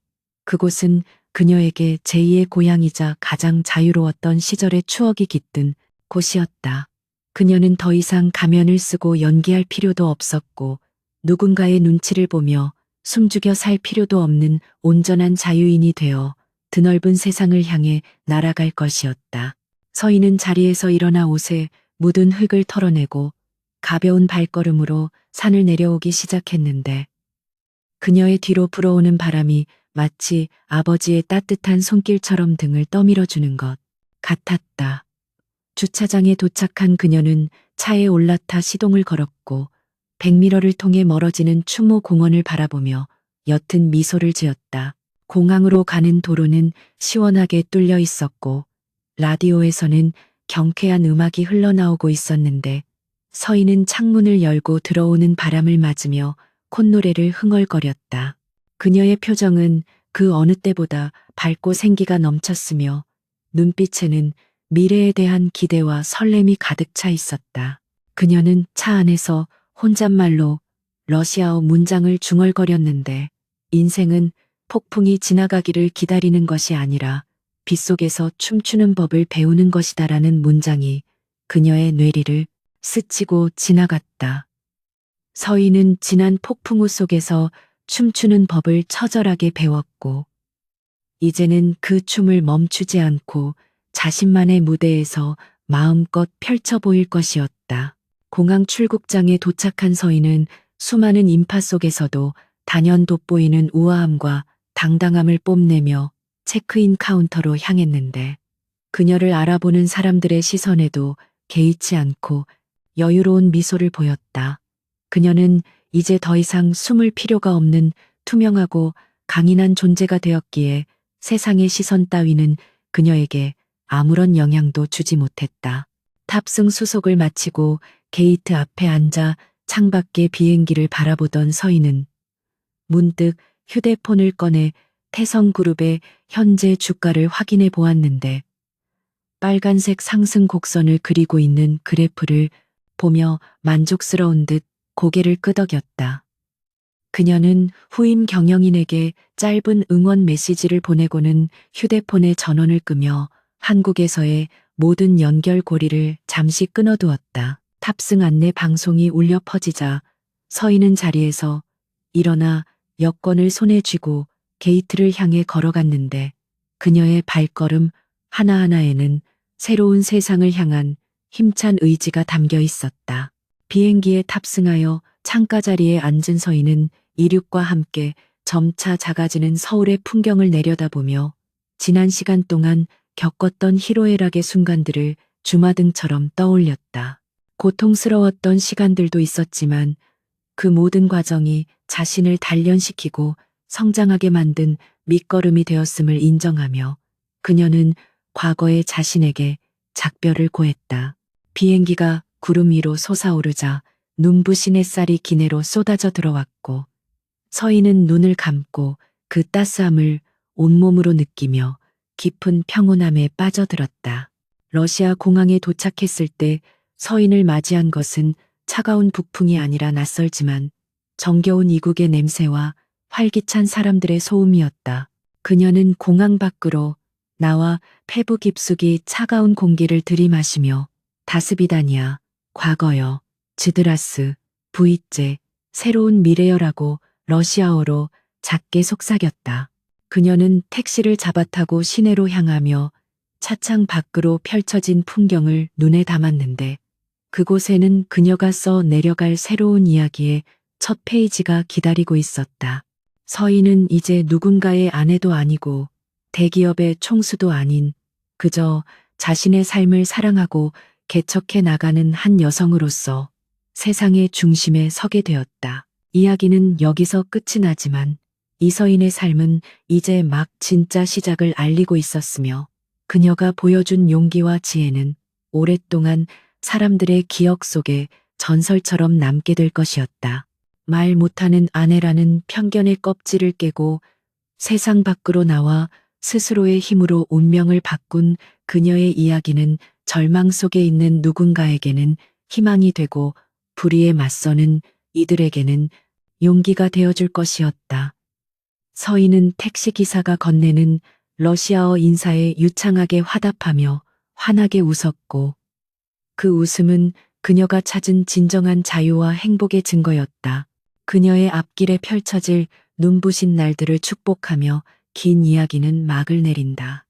그곳은 그녀에게 제2의 고향이자 가장 자유로웠던 시절의 추억이 깃든 곳이었다. 그녀는 더 이상 가면을 쓰고 연기할 필요도 없었고 누군가의 눈치를 보며 숨죽여 살 필요도 없는 온전한 자유인이 되어 드넓은 세상을 향해 날아갈 것이었다. 서인은 자리에서 일어나 옷에 묻은 흙을 털어내고 가벼운 발걸음으로 산을 내려오기 시작했는데 그녀의 뒤로 불어오는 바람이 마치 아버지의 따뜻한 손길처럼 등을 떠밀어주는 것 같았다. 주차장에 도착한 그녀는 차에 올라타 시동을 걸었고 백미러를 통해 멀어지는 추모 공원을 바라보며 옅은 미소를 지었다. 공항으로 가는 도로는 시원하게 뚫려 있었고 라디오에서는 경쾌한 음악이 흘러나오고 있었는데 서희는 창문을 열고 들어오는 바람을 맞으며 콧노래를 흥얼거렸다. 그녀의 표정은 그 어느 때보다 밝고 생기가 넘쳤으며 눈빛에는 미래에 대한 기대와 설렘이 가득 차 있었다. 그녀는 차 안에서 혼잣말로 러시아어 문장을 중얼거렸는데 인생은 폭풍이 지나가기를 기다리는 것이 아니라 빗속에서 춤추는 법을 배우는 것이다라는 문장이 그녀의 뇌리를 스치고 지나갔다. 서희는 지난 폭풍우 속에서 춤추는 법을 처절하게 배웠고 이제는 그 춤을 멈추지 않고 자신만의 무대에서 마음껏 펼쳐 보일 것이었다. 공항 출국장에 도착한 서희는 수많은 인파 속에서도 단연 돋보이는 우아함과 당당함을 뽐내며 체크인 카운터로 향했는데 그녀를 알아보는 사람들의 시선에도 개의치 않고 여유로운 미소를 보였다. 그녀는 이제 더 이상 숨을 필요가 없는 투명하고 강인한 존재가 되었기에 세상의 시선 따위는 그녀에게 아무런 영향도 주지 못했다. 탑승 수속을 마치고 게이트 앞에 앉아 창밖의 비행기를 바라보던 서희는 문득 휴대폰을 꺼내 태성그룹의 현재 주가를 확인해 보았는데 빨간색 상승 곡선을 그리고 있는 그래프를 보며 만족스러운 듯 고개를 끄덕였다. 그녀는 후임 경영인에게 짧은 응원 메시지를 보내고는 휴대폰의 전원을 끄며 한국에서의 모든 연결고리를 잠시 끊어두었다. 탑승 안내 방송이 울려 퍼지자 서희는 자리에서 일어나 여권을 손에 쥐고 게이트를 향해 걸어갔는데 그녀의 발걸음 하나하나에는 새로운 세상을 향한 힘찬 의지가 담겨 있었다. 비행기에 탑승하여 창가 자리에 앉은 서희는 이륙과 함께 점차 작아지는 서울의 풍경을 내려다보며 지난 시간 동안 겪었던 희로애락의 순간들을 주마등처럼 떠올렸다. 고통스러웠던 시간들도 있었지만 그 모든 과정이 자신을 단련시키고 성장하게 만든 밑거름이 되었음을 인정하며 그녀는 과거의 자신에게 작별을 고했다. 비행기가 구름 위로 솟아오르자 눈부신 햇살이 기내로 쏟아져 들어왔고 서희는 눈을 감고 그 따스함을 온몸으로 느끼며 깊은 평온함에 빠져들었다. 러시아 공항에 도착했을 때 서인을 맞이한 것은 차가운 북풍이 아니라 낯설지만 정겨운 이국의 냄새와 활기찬 사람들의 소음이었다. 그녀는 공항 밖으로 나와 폐부 깊숙이 차가운 공기를 들이마시며 다스비다니아, 과거여, 즈드라스, 부이째, 새로운 미래여라고 러시아어로 작게 속삭였다. 그녀는 택시를 잡아타고 시내로 향하며 차창 밖으로 펼쳐진 풍경을 눈에 담았는데 그곳에는 그녀가 써 내려갈 새로운 이야기의 첫 페이지가 기다리고 있었다. 서희는 이제 누군가의 아내도 아니고 대기업의 총수도 아닌 그저 자신의 삶을 사랑하고 개척해 나가는 한 여성으로서 세상의 중심에 서게 되었다. 이야기는 여기서 끝이 나지만 이서인의 삶은 이제 막 진짜 시작을 알리고 있었으며 그녀가 보여준 용기와 지혜는 오랫동안 사람들의 기억 속에 전설처럼 남게 될 것이었다. 말 못하는 아내라는 편견의 껍질을 깨고 세상 밖으로 나와 스스로의 힘으로 운명을 바꾼 그녀의 이야기는 절망 속에 있는 누군가에게는 희망이 되고 불의에 맞서는 이들에게는 용기가 되어줄 것이었다. 서희는 택시기사가 건네는 러시아어 인사에 유창하게 화답하며 환하게 웃었고 그 웃음은 그녀가 찾은 진정한 자유와 행복의 증거였다. 그녀의 앞길에 펼쳐질 눈부신 날들을 축복하며 긴 이야기는 막을 내린다.